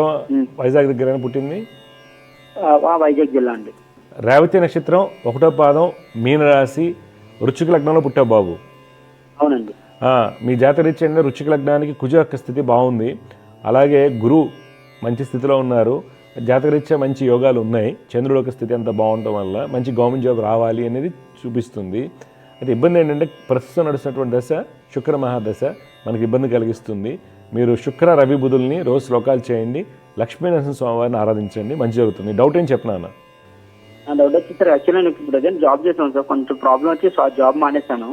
వైజాగ్ దగ్గర పుట్టింది. వైజాగ్ జిల్లా అండి. రేవతి నక్షత్రం, 1వ పాదం, మీనరాశి, వృశ్చిక లగ్నంలో పుట్టావు బాబు. అవునండి. మీ జాతరీత్యంగా వృశ్చిక లగ్నానికి కుజ యొక్క స్థితి బాగుంది, అలాగే గురు మంచి స్థితిలో ఉన్నారు. జాతకరీత్యా మంచి యోగాలు ఉన్నాయి. చంద్రుడు యొక్క స్థితి అంతా బాగుండటం వల్ల మంచి గవర్నమెంట్ జాబ్ రావాలి అనేది చూపిస్తుంది. అయితే ఇబ్బంది ఏంటంటే ప్రస్తుతం నడుస్తున్నటువంటి దశ శుక్ర మహాదశ మనకి ఇబ్బంది కలిగిస్తుంది. మీరు శుక్ర రవి బుధుల్ని రోజు శ్లోకాలు చేయండి, లక్ష్మీనరసింహ స్వామివారిని ఆరాధించండి, మంచి జరుగుతుంది. డౌట్ ఏం చెప్పినాను? డౌట్ వచ్చి సార్, యాక్చువల్లీ నేను ఇప్పుడు ప్రజెంట్ జాబ్ చేస్తాను సార్. కొంచెం ప్రాబ్లం వచ్చి జాబ్ మానేశాను.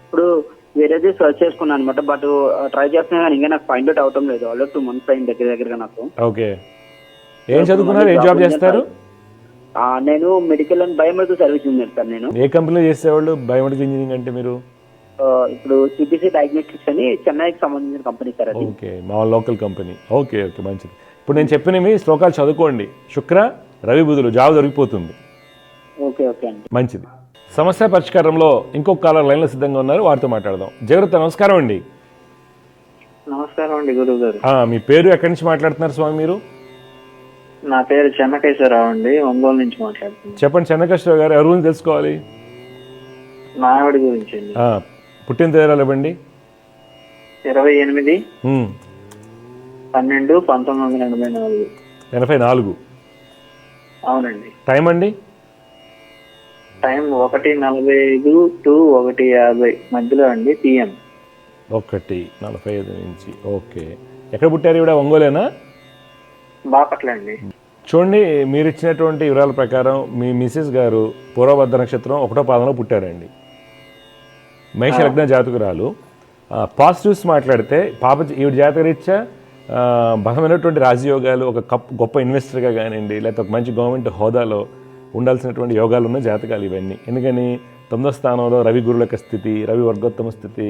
ఇప్పుడు వేరేది సర్చ్ చేసుకున్నాను అనమాట. బట్ ట్రై చేస్తున్నా కానీ ఇంకా నాకు ఫైండ్ అవుట్ అవటం లేదు. ఆల్రెడీ 2 months అయింది దగ్గరగా నాకు. ఓకే, ఏం చదువుకున్నారు, ఏం జాబ్ చేస్తారు? నేను medical and biomedical service engineer sir. నేను ఏ కంపెనీలో చేసేవాళ్ళు బయోమెడికల్ ఇంజనీరింగ్ అంటే? మీరు ఇప్పుడు సిబిసి డయాగ్నోస్టిక్స్ అని చెన్నైకి సంబంధించిన కంపెనీ సార్ అది. ఓకే, మా లోకల్ కంపెనీ. ఓకే ఓకే, మంచిది. ఇప్పుడు నేను చెప్పినవి శ్లోకాలు చదువుకోండి. శుక్ర రవి బుధులు జాబ్ దొరికిపోతుంది. ఓకే ఓకే అండి, మంచిది. సమస్య పరిష్కారంలో ఇంకొక కాలర్ లైన్లో సిద్ధంగా ఉన్నారు, వారితో మాట్లాడదాం. జగరత్ నమస్కారం అండి. నమస్కారం అండి గురువు గారు. మీ పేరు, ఎక్కడి నుంచి మాట్లాడుతున్నారు స్వామి మీరు? నా పేరు చెన్నకేశ్వరరావు అండి, ఒంగోలు నుంచి మాట్లాడుతున్నాను. చెప్పండి చెన్నకేశ్వరరావు గారు, ఎవరి గురించి తెలుసుకోవాలి? మా ఆవిడ గురించి అండి. పుట్టిన తేదీలు ఇవ్వండి. 28/12/1984. 84. అవునండి. టైం అండి? టైం 1:45 to 1:50 మధ్యలో అండి, PM. 1:45 నుంచి. ఓకే, ఎక్కడ పుట్టారు ఈవిడ? ఒంగోలేనా? బాపట్ల అండి. చూడండి, మీరు ఇచ్చినటువంటి వివరాల ప్రకారం మీ మిసెస్ గారు పూర్వభద్ర నక్షత్రం 1వ పాదంలో పుట్టారండి. మేష లగ్న జాతకురాలు. పాజిటివ్స్ మాట్లాడితే ఈవిడ జాతకరీత్యా బలమైనటువంటి రాజయోగాలు, ఒక గొప్ప ఇన్వెస్టర్గా కానివ్వండి, లేకపోతే ఒక మంచి గవర్నమెంట్ హోదాలో ఉండాల్సినటువంటి యోగాలు ఉన్న జాతకాలు ఇవన్నీ. ఎందుకని 9వ స్థానంలో రవి గురుల యొక్క స్థితి, రవి వర్గోత్తమ స్థితి,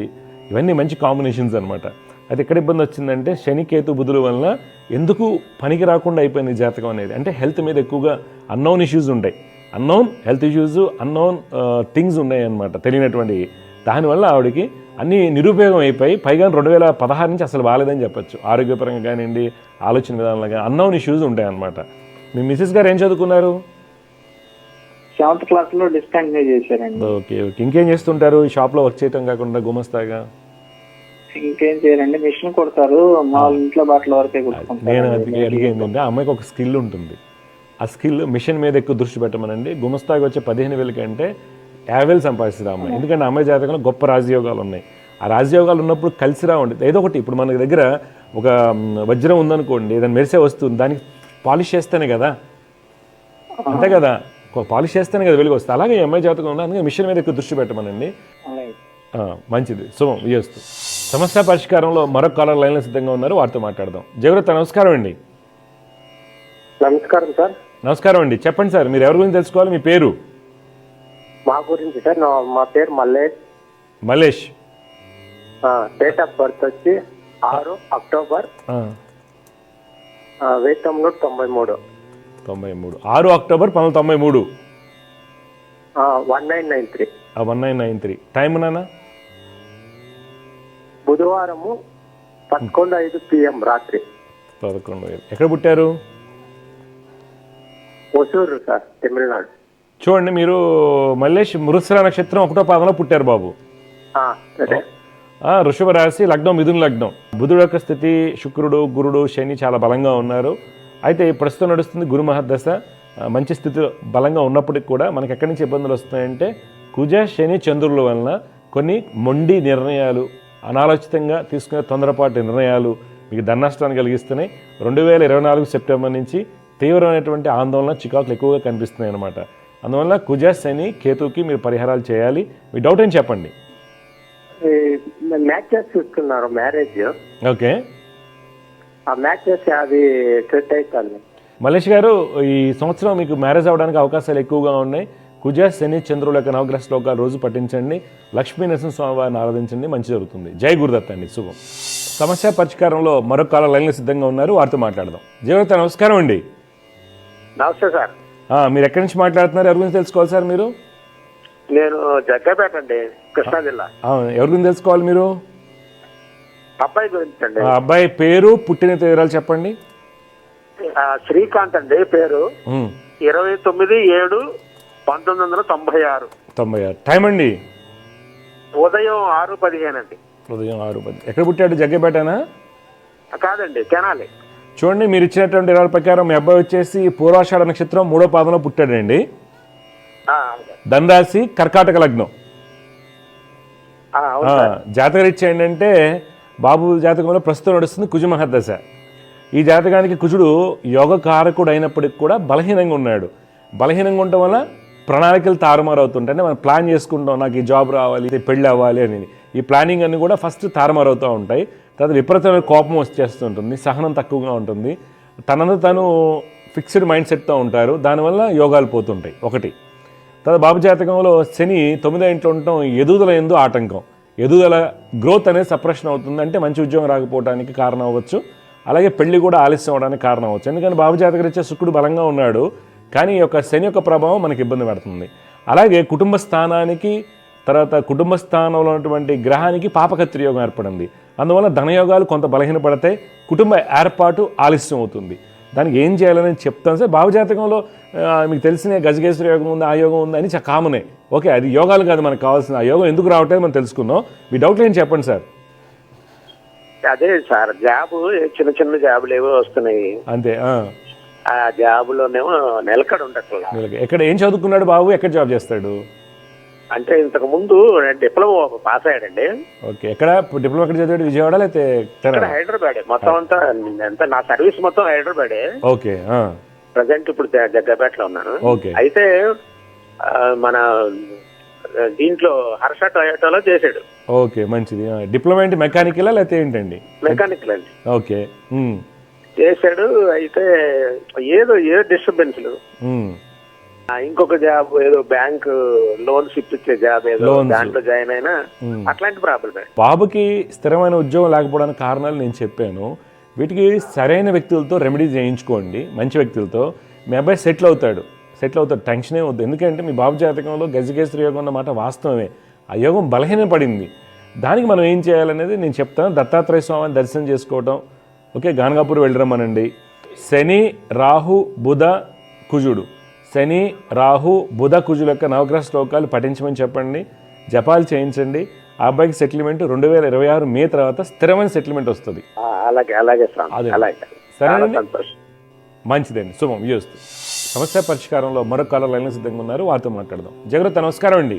ఇవన్నీ మంచి కాంబినేషన్స్ అనమాట. అయితే ఎక్కడ ఇబ్బంది వచ్చిందంటే శని కేతు బుధుల వలన ఎందుకు పనికి రాకుండా అయిపోయింది జాతకం అనేది. అంటే హెల్త్ మీద ఎక్కువగా అన్నోన్ ఇష్యూస్ ఉంటాయి. Unknown health issues, unknown things ఉన్నాయి అన్నమాట, తెలియనటువంటి. దానివల్ల ఆవిడకి అన్నీ నిరుపయోగం అయిపోయి, పైగా 2016 నుంచి అసలు బాగాలేదని చెప్పచ్చు. ఆరోగ్యపరంగా కానివ్వండి, ఆలోచన విధానంలో కానీ అన్నోన్ ఇష్యూస్ ఉంటాయి అన్నమాట. మీ మిసెస్ గారు ఏం చదువుకున్నారు? 7th క్లాస్లో డిస్కంటిన్యూ చేశారండి. Okay okay. ఇంకేం చేస్తుంటారు? షాప్లో వర్క్ చేయటం కాకుండా గుమస్తాగా? ఇంకేం చేయాలండి, మిషన్ కుడతారు, మా వాళ్ళ ఇంట్లో బట్టల వరకే కుట్టుకుంటారు. నేను అది అడిగేంటంటే ఆ అమ్మాయికి ఒక స్కిల్ ఉంటుంది. ఆ స్కిల్ మిషన్ మీద ఎక్కువ దృష్టి పెట్టమనండి. గుమస్తాకి వచ్చే 15,000 కంటే 50,000 సంపాదిస్తుంది ఆ అమ్మాయి. ఎందుకంటే ఆ అమ్మాయి జాతకంలో గొప్ప రాజయోగాలు ఉన్నాయి. ఆ రాజయోగాలు ఉన్నప్పుడు కలిసి రావండి. ఏదో ఒకటి ఇప్పుడు మన దగ్గర ఒక వజ్రం ఉందనుకోండి, ఏదైనా మెరిసే వస్తుంది, దానికి పాలిష్ చేస్తేనే కదా, అంతే కదా, పాలిష్ చేస్తేనే కదా వెలుగు వస్తుంది. అలాగే ఈ అమ్మాయి జాతకం ఉంది. అందుకే మిషన్ మీద ఎక్కువ దృష్టి పెట్టమనండి. మంచిది. శుభం. విజయస్తు. సమస్య పరిష్కారంలో మరొక కాలర్ లైన్లో సిద్ధంగా ఉన్నారు, వారితో మాట్లాడదాం. జయవ్రత నమస్కారం అండి. నమస్కారం సార్. నమస్కారం అండి. చెప్పండి సార్, మీరు ఎవరి గురించి తెలుసుకోవాలి? మీ పేరు? మా గురించి సార్, మా పేరు Mallesh. Mallesh. Date of birth వచ్చి 6 అక్టోబర్ 1993. 6 అక్టోబర్ 1993. 1993. 1993. టైం నాన్న? బుధవారము 11:05 PM రాత్రి. 11. ఎక్కడ పుట్టారు? ఒసూరు సార్, తమిళనాడు. చూడండి, మీరు మల్లేష్ మృగశిర నక్షత్రం 1వ పాదంలో పుట్టారు బాబు. సరే. వృషభ రాశి, లగ్నం మిథున లగ్నం. బుధుడు యొక్క స్థితి, శుక్రుడు, గురుడు, శని చాలా బలంగా ఉన్నారు. అయితే ప్రస్తుతం నడుస్తుంది గురు మహర్దశ. మంచి స్థితిలో బలంగా ఉన్నప్పటికీ కూడా మనకి ఎక్కడి నుంచి ఇబ్బందులు వస్తున్నాయంటే కుజ, శని, చంద్రుల వలన కొన్ని మొండి నిర్ణయాలు, అనాలోచితంగా తీసుకునే తొందరపాటు నిర్ణయాలు మీకు ధననష్టాన్ని కలిగిస్తున్నాయి. 2024 సెప్టెంబర్ నుంచి తీవ్రమైనటువంటి ఆందోళన, చికాకులు ఎక్కువగా కనిపిస్తున్నాయి అన్నమాట. అందువల్ల కుజ, శని, కేతుకి మీరు పరిహారాలు చేయాలి. మీ డౌట్ ఏం చెప్పండి. మ్యాచెస్ చూస్తున్నారు, మ్యారేజ్. ఓకే. ఆ మ్యాచెస్ అది సెట్ అవుతుంది. మల్లేష్ గారు, ఈ సంవత్సరం మీకు మ్యారేజ్ అవ్వడానికి అవకాశాలు ఎక్కువగా ఉన్నాయి. కుజ, శని, చంద్రుల యొక్క నవగ్రహ శ్లోకాలు రోజు పఠించండి. లక్ష్మీ నరసింహస్వామి వారిని ఆరాధించండి. మంచి జరుగుతుంది. జై గురుదత్త అండి. శుభం. సమస్య పరిష్కారంలో మరొక కాల లైన్లో సిద్ధంగా ఉన్నారు, వారితో మాట్లాడదాం. జయవత నమస్కారం అండి. నమస్తే సార్. మీరు ఎక్కడి నుంచి మాట్లాడుతున్నారు? ఎవరి గురించి తెలుసుకోవాలి సార్ మీరు? నేను జగ్గపేట అండి, కృష్ణా జిల్లా. ఎవరి గురించి తెలుసుకోవాలి మీరు? అబ్బాయి గురించి అండి. అబ్బాయి పేరు, పుట్టిన వివరాలు చెప్పండి. శ్రీకాంత్ అండి పేరు. 29/7/1996. 96. టైం అండి? ఉదయం 6:15 అండి. ఉదయం 6:10. ఎక్కడ పుట్టాడు? జగ్గపేటనా? కాదండి, తెనాలి. చూడండి, మీరు ఇచ్చినటువంటి వివరాల ప్రకారం మీ అబ్బాయి వచ్చేసి పూర్వాషాఢ నక్షత్రం 3వ పాదంలో పుట్టాడండి. ధనరాశి, కర్కాటక లగ్నం. జాతకరీత్యా ఏంటంటే బాబు జాతకంలో ప్రస్తుతం నడుస్తుంది కుజ మహర్దశ. ఈ జాతకానికి కుజుడు యోగకారకుడు అయినప్పటికి కూడా బలహీనంగా ఉన్నాడు. బలహీనంగా ఉండటం వల్ల ప్రణాళికలు తారుమారు అవుతుంటాయి. అంటే మనం ప్లాన్ చేసుకుంటాం, నాకు ఈ జాబ్ రావాలి, పెళ్ళి అవ్వాలి అని. ఈ ప్లానింగ్ అన్ని కూడా ఫస్ట్ తారుమారు అవుతూ ఉంటాయి. తర్వాత విపరీతమైన కోపం వచ్చేస్తుంటుంది, సహనం తక్కువగా ఉంటుంది, తనను తను ఫిక్స్డ్ మైండ్ సెట్తో ఉంటారు. దానివల్ల యోగాలు పోతుంటాయి. ఒకటి. తర్వాత బాబు జాతకంలో శని 9వ ఇంట్లో ఉండటం ఎదుగుదల ఎందు ఆటంకం. ఎదుగుదల, గ్రోత్ అనేది సప్రెషన్ అవుతుంది. అంటే మంచి ఉద్యోగం రాకపోవడానికి కారణం అవ్వచ్చు. అలాగే పెళ్లి కూడా ఆలస్యం అవడానికి కారణం అవ్వచ్చు. ఎందుకంటే బాబు జాతకరీత్యా శుక్రుడు బలంగా ఉన్నాడు, కానీ ఈ యొక్క శని యొక్క ప్రభావం మనకి ఇబ్బంది పెడుతుంది. అలాగే కుటుంబ స్థానానికి, తర్వాత కుటుంబ స్థానంలో ఉన్నటువంటి గ్రహానికి పాపకత్రి యోగం ఏర్పడింది. అందువల్ల ధనయోగాలు కొంత బలహీనపడతాయి, కుటుంబ ఏర్పాటు ఆలస్యం అవుతుంది. దానికి ఏం చేయాలని చెప్తాను సార్. బాబు జాతకంలో మీకు తెలిసిన గజకేశ్వర యోగం ఉంది, ఆ యోగం ఉంది అని చాలా కామనే. ఓకే, అది యోగాలు కాదు మనకు కావాల్సిన. ఆ యోగం ఎందుకు రావట్లేదు మనం తెలుసుకుందాం. మీ డౌట్లు ఏం చెప్పండి సార్. అదే సార్, జాబు చిన్న చిన్న జాబులు ఏవో వస్తున్నాయి అంతే. ఆ జాబులోనేమో నిలకడ ఉండట్లేదు. ఎక్కడ ఏం చదువుకున్నాడు బాబు? ఎక్కడ జాబ్ చేస్తాడు? అంటే ఇంతకు ముందు డిప్లొమా పాస్ అయ్యాడండి. ఓకే. ఎక్కడ డిప్లొమా ఎక్కడ చదివాడు? విజయవాడ లేకపోతే హైదరాబాద్? మొత్తం అంతా నా సర్వీస్ మొత్తం హైదరాబాదే. ఓకే. ప్రజెంట్ ఇప్పుడు జగ్గపేటలో ఉన్నాను. ఓకే. అయితే మన దీంట్లో హర్ష టొయోటాలో చేశాడు. ఓకే, మంచిది. డిప్లొమా ఏంటి, మెకానికల్ లేకపోతే ఏంటండి? మెకానికల్ అండి. ఓకే. చేశాడు. అయితే ఏదో డిస్టర్బెన్స్లు. ఇంకొక జాబ్ ఏదో బ్యాంక్ లోన్స్ ఇప్పించే జాబ్ ఏదో దాంట్లో జాయిన్ అయినా అట్లాంటి ప్రాబ్లమే. బాబుకి స్థిరమైన ఉద్యోగం లేకపోవడానికి కారణాలు నేను చెప్పాను. వీటికి సరైన వ్యక్తులతో రెమెడీ చేయించుకోండి, మంచి వ్యక్తులతో. మీ అబ్బాయి సెటిల్ అవుతాడు. టెన్షన్ ఏమవుతుంది. ఎందుకంటే మీ బాబు జాతకంలో గజకేశ్వర యోగం అన్నమాట వాస్తవమే. ఆ యోగం బలహీన పడింది. దానికి మనం ఏం చేయాలనేది నేను చెప్తాను. దత్తాత్రేయ స్వామిని దర్శనం చేసుకోవటం. ఓకే, గానగాపూర్ వెళ్ళరమ్మనండి. శని, రాహు, బుధ, కుజుడు. శని, రాహు, బుధ, కుజుల యొక్క నవగ్రహ శ్లోకాలు పఠించమని చెప్పండి. జపాలు చేయించండి. ఆ అబ్బాయికి సెటిల్మెంట్ 2026 మే తర్వాత స్థిరమైన సెటిల్మెంట్ వస్తుంది. అలాగే అలాగే స్వామి, అదే. అలాగే. చాలా సరేనండి, సంతోషం. మంచిదండి, శుభం. యోస్తు సమస్య పరిష్కారంలో మరొక కాలర్ లైన్లో సిద్ధంగా ఉన్నారు, వారితో మాట్లాడదాం. జాగ్రత్త. నమస్కారం అండి.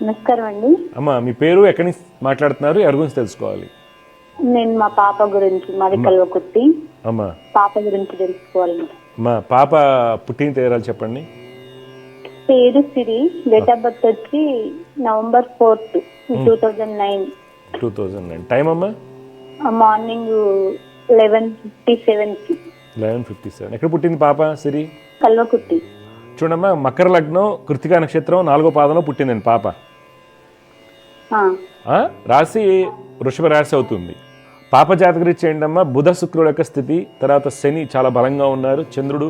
నమస్కారం అండి. అమ్మ, మీ పేరు, ఎక్కడి నుంచి మాట్లాడుతున్నారు, ఎవరి గురించి తెలుసుకోవాలి? నేను మా పాప గురించి, మాది కల్వకుర్తి, అమ్మ, పాప గురించి తెలుసుకోవాలి. మా పాప పుట్టిన తేదీలు చెప్పండి. పేరు సిరి, డేట్ ఆఫ్ బర్త్ వచ్చి November 4th, 2009. 2009. టైం అమ్మా? మార్నింగ్ 11:57కి. 11:57. ఎక్కడ పుట్టింది పాప సిరి? కల్వకుర్తి. చూడమ్మా, మకర లగ్నం, కృత్తికా నక్షత్రం, 4వ పాదంలో పుట్టిందండి పాప. రాశి వృషభ రాశి అవుతుంది. పాప జాతకరీత్యా ఏంటమ్మా, బుధ శుక్రుడు యొక్క స్థితి, తర్వాత శని చాలా బలంగా ఉన్నారు, చంద్రుడు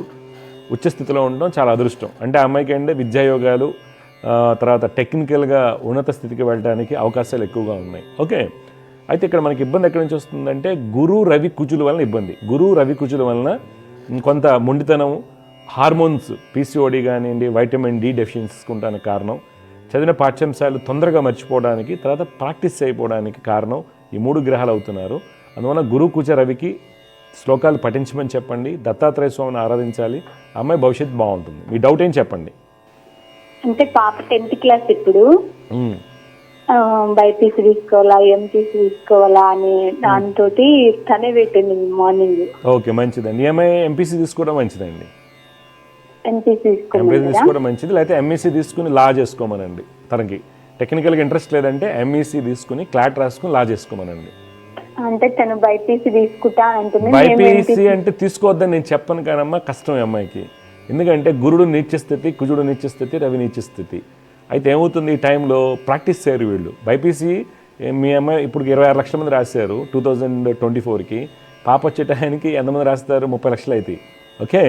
ఉచ్చ స్థితిలో ఉండడం చాలా అదృష్టం. అంటే ఆ అమ్మాయికి ఏంటంటే విద్యాయోగాలు, తర్వాత టెక్నికల్గా ఉన్నత స్థితికి వెళ్ళడానికి అవకాశాలు ఎక్కువగా ఉన్నాయి. ఓకే, అయితే ఇక్కడ మనకి ఇబ్బంది ఎక్కడి నుంచి వస్తుందంటే గురు రవి కుజుల వలన ఇబ్బంది. గురు రవి కుజుల వలన కొంత మొండితనం, హార్మోన్స్, పీసీఓడి కానివ్వండి, వైటమిన్ డి డెఫిషియన్సీస్ ఉండడానికి కారణం, చదివిన పాఠ్యాంశాలు తొందరగా మర్చిపోవడానికి, తర్వాత ప్రాక్టీస్ అయిపోవడానికి కారణం ఈ 3 గ్రహాలు అవుతున్నారు. అందువల్ల గురు కుజ రవికి శ్లోకాలు పఠించమని చెప్పండి, దత్తాత్రేయ స్వామిని ఆరాధించాలి, అమ్మాయి భవిష్యత్తు బాగుంటుంది. మీ డౌట్ ఏం చెప్పండి. అంటే పాప 10th క్లాస్ ఇప్పుడు, బైపీసీ తీసుకోవాలా, ఎంపీసీ తీసుకోవాలా అని దాంతో తనే పెట్టింది మార్నింగ్. ఓకే, మంచిదండి. ఈఎంఐ ఎంపీసీ తీసుకోవడం మంచిదండి. ఎంపీసీ తీసుకోవడం మంచిది. లేకపోతే ఎంఈసీ తీసుకుని లా చేసుకోమనండి. తనకి టెక్నికల్గా ఇంట్రెస్ట్ లేదంటే ఎంఈసీ తీసుకుని క్లాట్ రాసుకుని లా చేసుకోమనండి. అంటే తను బైపీసీ తీసుకుంటా అంటుంది. బైపీసీ అంటే తీసుకోవద్దని నేను చెప్పను కానమ్మా, కష్టం అమ్మాయికి. ఎందుకంటే గురుడు నీచస్థితి, కుజుడు నీచస్థితి, రవి నీచస్థితి. అయితే ఏమవుతుంది, ఈ టైంలో ప్రాక్టీస్ చేయరు వీళ్ళు. బైపీసీ మీ అమ్మాయి ఇప్పుడు 26 లక్షల మంది రాశారు 2024కి. పాప వచ్చే టైంకి ఎంతమంది రాస్తారు? 30 లక్షలు అవుతాయి. ఓకే,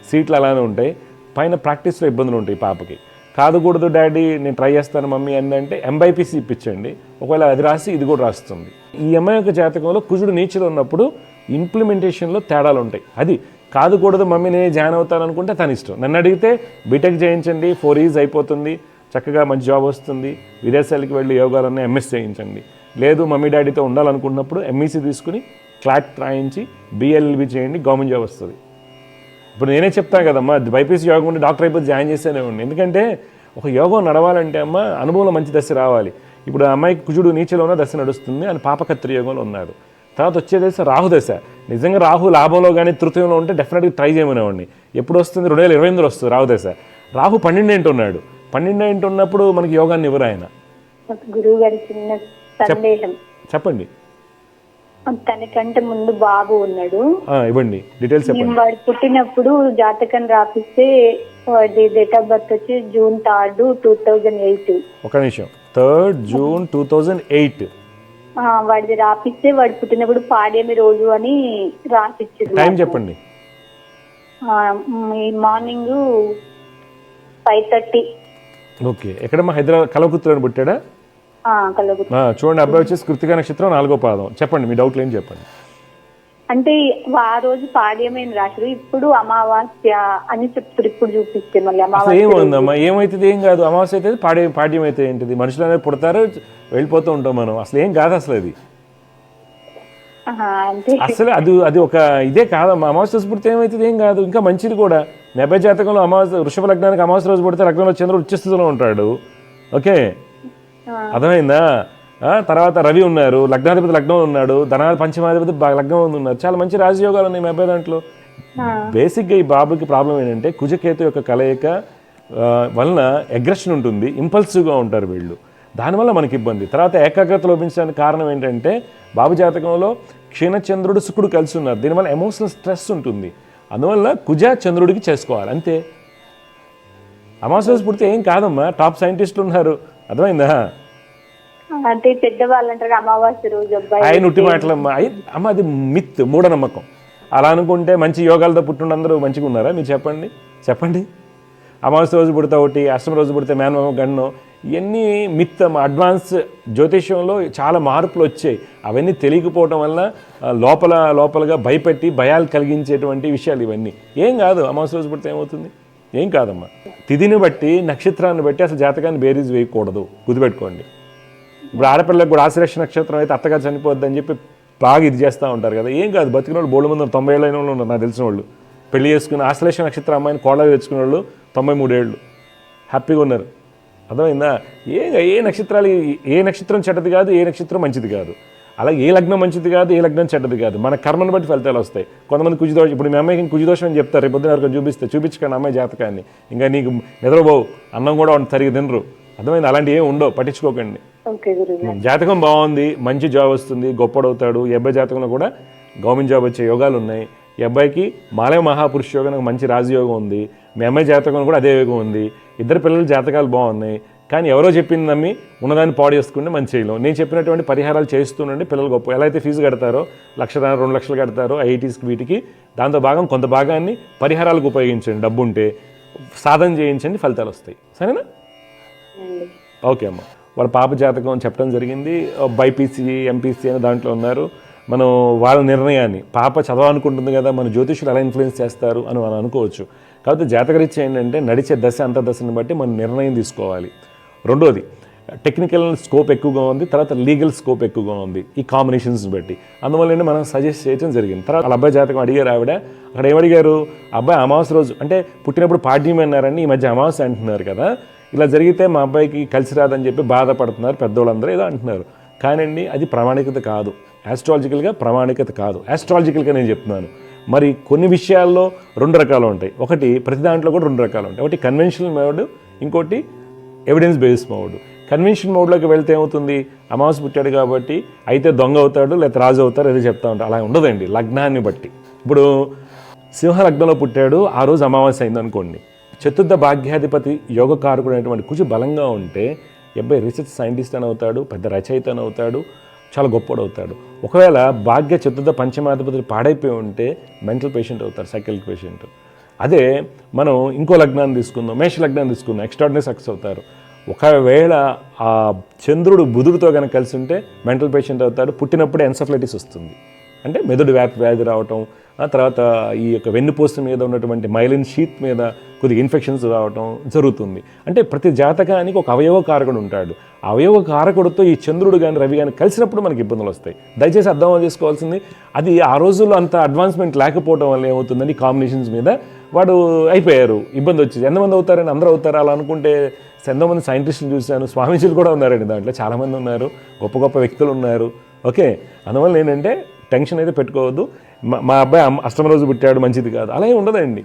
సీట్లు అలానే ఉంటాయి. పైన ప్రాక్టీస్లో ఇబ్బందులు ఉంటాయి పాపకి. కాదుకూడదు డాడీ, నేను ట్రై చేస్తాను మమ్మీ అంటే ఎంబైపీసీ ఇప్పించండి. ఒకవేళ అది రాసి ఇది కూడా రాస్తుంది. ఈ అమ్మాయి యొక్క జాతకంలో కుజుడు నీచలో ఉన్నప్పుడు ఇంప్లిమెంటేషన్లో తేడాలు ఉంటాయి. అది కాదుకూడదు మమ్మీ నేను జాయిన్ అవుతాను అనుకుంటే తన ఇష్టం. నన్ను అడిగితే బీటెక్ చేయించండి, 4 years అయిపోతుంది, చక్కగా మంచి జాబ్ వస్తుంది, విదేశాలకు వెళ్ళి యోగాలన్నీ ఎంఎస్ చేయించండి. లేదు మమ్మీ డాడీతో ఉండాలనుకున్నప్పుడు ఎంఈసీ తీసుకుని క్లాట్ రాయించి బిఎల్ఎల్బి చేయండి, గవర్నమెంట్ జాబ్ వస్తుంది. ఇప్పుడు నేనే చెప్తాను కదమ్మా, బైపీసీ యోగం ఉండి డాక్టర్ అయిపోతే జాయిన్ చేస్తేనే ఉండి. ఎందుకంటే ఒక యోగం నడవాలంటే అమ్మ అనుభవంలో మంచి దశ రావాలి. ఇప్పుడు ఆ అమ్మాయికి కుజుడు నీచలో ఉన్న దశ నడుస్తుంది, అని పాపకత్రి యోగంలో ఉన్నారు. తర్వాత వచ్చే దశ రాహు దశ. నిజంగా రాహు లాభంలో కానీ తృతీయంలో ఉంటే డెఫినెట్గా ట్రై చేయమనేవాడిని. ఎప్పుడు వస్తుంది? 2028 వస్తుంది రాహు దశ. రాహు 12 ఉన్నాడు. 12 ఉన్నప్పుడు మనకి యోగాన్ని ఇవ్వరు ఆయన. గురువు గారి చిన్న సందేహం చెప్పండి. తనకంటే ముందు బాబు ఉన్నాడు, ఇవ్వండి డీటెయిల్స్ చెప్పండి. వాడు పుట్టినప్పుడు జాతకం రాపిస్తే వాడి డేట్ ఆఫ్ బర్త్ వచ్చి June 3rd, 2008. ఒక నిమిషం, 3rd June 2008. వాడిది రాపిస్తే వాడు పుట్టినప్పుడు పాడ్యమి రోజు అని రాసిచ్చింది. టైం చెప్పండి. మార్నింగ్ 5:30. ఓకే, ఎక్కడమ్మా? హైదరాబాద్ కల్వకుర్తిలో పుట్టాడా? కల్వకుర్తి. చూడండి, అబ్బాయి వచ్చేసి కృత్తికా నక్షత్రం, 4వ పాదం. చెప్పండి మీ డౌట్లు ఏం చెప్పండి. అంటే ఆ రోజు పాడ్యమైన రాశారు, ఇప్పుడు అమావాస్య అని చెప్తారు. ఇప్పుడు చూపిస్తే మళ్ళీ అసలు అమావాస్య ఏముందమ్మా, ఏమైతుంది? ఏం కాదు. అమావాస్య అయితే పాడ్యం అయితే ఏంటిది? మనుషులు అనేది పుడతారు, వెళ్ళిపోతూ ఉంటాం మనం. అసలు ఏం కాదు అసలు అది. అంటే అసలు అది ఒక ఇదే కాదమ్మా. అమావాస్య రోజు పుడితే ఏమవుతుంది? ఏం కాదు, ఇంకా మంచిది కూడా. నెబ్బై జాతకంలో అమావాస్య, వృషభ లగ్నానికి అమావాస్య రోజు పుడితే లగ్నంలో చంద్రుడు ఉచ్చస్థితిలో ఉంటాడు. ఓకే, అర్థమైందా? తర్వాత రవి ఉన్నారు, లగ్నాధిపతి లగ్నం ఉన్నాడు, పంచమాధిపతి లగ్నం ఉన్నారు. చాలా మంచి రాజయోగాలు ఉన్నాయి మీ అబ్బాయి దాంట్లో. బేసిక్గా ఈ బాబుకి ప్రాబ్లం ఏంటంటే కుజకేతు యొక్క కలయిక వలన అగ్రెషన్ ఉంటుంది, ఇంపల్సివ్గా ఉంటారు వీళ్ళు. దానివల్ల మనకి ఇబ్బంది. తర్వాత ఏకాగ్రత లోపించడానికి కారణం ఏంటంటే బాబు జాతకంలో క్షీణచంద్రుడు శుక్రుడు కలిసి ఉన్నారు. దీనివల్ల ఎమోషనల్ స్ట్రెస్ ఉంటుంది. అందువల్ల కుజ చంద్రుడికి చేసుకోవాలి అంతే. అమావాస్య రోజు పుడితే ఏం కాదమ్మా, టాప్ సైంటిస్టులు ఉన్నారు. అర్థమైందా? అంటే పెద్దవాళ్ళు అంటారు అమావాస్య రోజు అబ్బాయి. ఆయన ఉట్టి మాటలమ్మా. అమ్మ అది మిత్, మూఢనమ్మకం. అలా అనుకుంటే మంచి యోగాలతో పుట్టిన అందరూ మంచిగా ఉన్నారా? మీరు చెప్పండి. అమావాస్య రోజు పుడితే ఒకటి, అష్టమి రోజు పుడితే మేనమామ గన్నో, ఇవన్నీ మిత్. అడ్వాన్స్ జ్యోతిష్యంలో చాలా మార్పులు వచ్చాయి. అవన్నీ తెలియకపోవడం వల్ల లోపలగా భయపెట్టి భయాలు కలిగించేటువంటి విషయాలు ఇవన్నీ. ఏం కాదు, అమావాస్య రోజు పుడితే ఏమవుతుంది? ఏం కాదమ్మా. తిథిని బట్టి, నక్షత్రాన్ని బట్టి అసలు జాతకాన్ని బేరీజ్ వేయకూడదు, గుర్తుపెట్టుకోండి. ఇప్పుడు ఆడపిల్లలకు కూడా ఆశ్లేష నక్షత్రం అయితే అత్తగా చనిపోద్ది అని చెప్పి బాగా ఇది చేస్తూ ఉంటారు కదా. ఏం కాదు, బతికిన వాళ్ళు బోళ్ళు మంది 90 ఏళ్ళైన వాళ్ళు ఉన్నారు నాకు తెలిసిన వాళ్ళు. పెళ్లి చేసుకుని ఆశ్లేష నక్షత్రం అమ్మాయిని కోడలు తెచ్చుకునే వాళ్ళు 93 ఏళ్ళు హ్యాపీగా ఉన్నారు. అర్థమైందా? ఏ నక్షత్రాలు, ఏ నక్షత్రం చెడ్డది కాదు, ఏ నక్షత్రం మంచిది కాదు. అలాగే ఏ లగ్నం మంచిది కాదు, ఏ లగ్నం చెడ్డది కాదు. మన కర్మను బట్టి ఫలితాలు వస్తాయి. కొంతమంది కుజదోషం, ఇప్పుడు మీ అమ్మాయికి కుజదోషం అని చెప్తారు, రేపు పొద్దున ఎవరికైనా చూపించకండి అమ్మాయి జాతకాన్ని, ఇంకా నీకు నిద్రపోవు, అన్నం కూడా సరిగ్గా తినరు. అర్థమైంది? అలాంటివి ఏమి ఉండవు, పట్టించుకోకండి. జాతకం బాగుంది, మంచి జాబ్ వస్తుంది, గొప్పడవుతాడు. ఈ అబ్బాయి జాతకంలో కూడా గవర్నమెంట్ జాబ్ వచ్చే యోగాలు ఉన్నాయి. ఈ అబ్బాయికి మాలయ మహాపురుష యోగం, మంచి రాజయోగం ఉంది. మీ అమ్మాయి జాతకం కూడా అదే యోగం ఉంది. ఇద్దరు పిల్లల జాతకాలు బాగున్నాయి. కానీ ఎవరో చెప్పింది నమ్మి ఉన్నదాన్ని పాడు చేసుకుంటే మంచి చేయలేం. నేను చెప్పినటువంటి పరిహారాలు చేస్తుండండి, పిల్లలు గొప్ప. ఎలా అయితే ఫీజు కడతారో 1,00,000 2 లక్షలు కడతారో ఐఐటీస్కి వీటికి, దాంతో భాగం కొంత భాగాన్ని పరిహారాలకు ఉపయోగించండి. డబ్బు ఉంటే సాధన చేయించండి, ఫలితాలు వస్తాయి. సరేనా? ఓకే అమ్మ. వాళ్ళ పాప జాతకం చెప్పడం జరిగింది. బైపీసీ ఎంపీసీ అనే దాంట్లో ఉన్నారు. మనం వాళ్ళ నిర్ణయాన్ని, పాప చదవాలనుకుంటుంది కదా, మన జ్యోతిష్యులు ఎలా ఇన్ఫ్లుయెన్స్ చేస్తారు అని మనం అనుకోవచ్చు. కాబట్టి జాతకరీత్యా ఏంటంటే నడిచే దశ అంతర్దశని బట్టి మనం నిర్ణయం తీసుకోవాలి. రెండోది, టెక్నికల్ స్కోప్ ఎక్కువగా ఉంది, తర్వాత లీగల్ స్కోప్ ఎక్కువగా ఉంది ఈ కాంబినేషన్స్ బట్టి. అందువల్ల మనం సజెస్ట్ చేయడం జరిగింది. తర్వాత వాళ్ళ అబ్బాయి జాతకం అడిగారు ఆవిడ. అక్కడ ఏమడిగారు, అబ్బాయి అమావాస్య రోజు అంటే పుట్టినప్పుడు పాడ్యం అన్నారని, ఈ మధ్య అమావాస్య అంటున్నారు కదా, ఇలా జరిగితే మా అబ్బాయికి కలిసి రాదని చెప్పి బాధపడుతున్నారు పెద్దోళ్ళందరూ ఏదో అంటున్నారు. కానండి అది ప్రామాణికత కాదు, ఆస్ట్రాలజికల్గా ప్రామాణికత కాదు. ఆస్ట్రాలజికల్గా నేను చెప్తున్నాను. మరి కొన్ని విషయాల్లో 2 రకాలు ఉంటాయి. ఒకటి ప్రతి దాంట్లో కూడా 2 రకాలు ఉంటాయి. ఒకటి కన్వెన్షనల్ మోడ్, ఇంకోటి ఎవిడెన్స్ బేస్డ్ మోడ్. కన్వెన్షన్ మోడ్లోకి వెళ్తే ఏమవుతుంది, అమావాస్య పుట్టాడు కాబట్టి అయితే దొంగ అవుతాడు, లేకపోతే రాజు అవుతారు, ఏదో చెప్తా ఉంటారు. అలా ఉండదండి, లగ్నాన్ని బట్టి. ఇప్పుడు సింహ లగ్నంలో పుట్టాడు, ఆ రోజు అమావాస్య అయిందనుకోండి, చతుర్థ భాగ్యాధిపతి యోగకారకుడు అనేటువంటి కుజు బలంగా ఉంటే అబ్బాయి రీసెర్చ్ సైంటిస్ట్ అని అవుతాడు, పెద్ద రచయిత అని అవుతాడు, చాలా గొప్పడు అవుతాడు. ఒకవేళ భాగ్య చతుర్థ పంచమాధిపతులు పాడైపోయి ఉంటే మెంటల్ పేషెంట్ అవుతారు, సైకిల్ పేషెంట్. అదే మనం ఇంకో లగ్నాన్ని తీసుకుందాం, మేష లగ్నాన్ని తీసుకుందాం, ఎక్స్ట్రాడినరీ సక్సెస్ అవుతారు. ఒకవేళ ఆ చంద్రుడు బుధుడితో కనుక కలిసి ఉంటే మెంటల్ పేషెంట్ అవుతాడు. పుట్టినప్పుడే ఎన్సెఫలైటిస్ వస్తుంది, అంటే మెదడు వ్యాధి రావటం, ఆ తర్వాత ఈ యొక్క వెన్నుపూస మీద ఉన్నటువంటి మైలిన్ షీత్ మీద కొద్దిగా ఇన్ఫెక్షన్స్ రావటం జరుగుతుంది. అంటే ప్రతి జాతకానికి ఒక అవయవ కారకుడు ఉంటాడు. అవయవ కారకుడితో ఈ చంద్రుడు కానీ రవి కానీ కలిసినప్పుడు మనకి ఇబ్బందులు వస్తాయి. దయచేసి అర్థం చేసుకోవాల్సింది, అది ఆ రోజుల్లో అంత అడ్వాన్స్మెంట్ లేకపోవడం వల్ల ఏమవుతుందని కాంబినేషన్స్ మీద వాడు అయిపోయారు, ఇబ్బంది వచ్చేది. ఎంతమంది అవుతారని అందరూ అవుతారు అలా అనుకుంటే. ఎంతోమంది సైంటిస్టులు చూశాను, స్వామీజీలు కూడా ఉన్నారండి దాంట్లో, చాలామంది ఉన్నారు, గొప్ప గొప్ప వ్యక్తులు ఉన్నారు. ఓకే, అందువల్ల ఏంటంటే టెన్షన్ అయితే పెట్టుకోవద్దు. మా అబ్బాయి అష్టమ రోజు పుట్టాడు మంచిది కాదు, అలా ఉండదండి.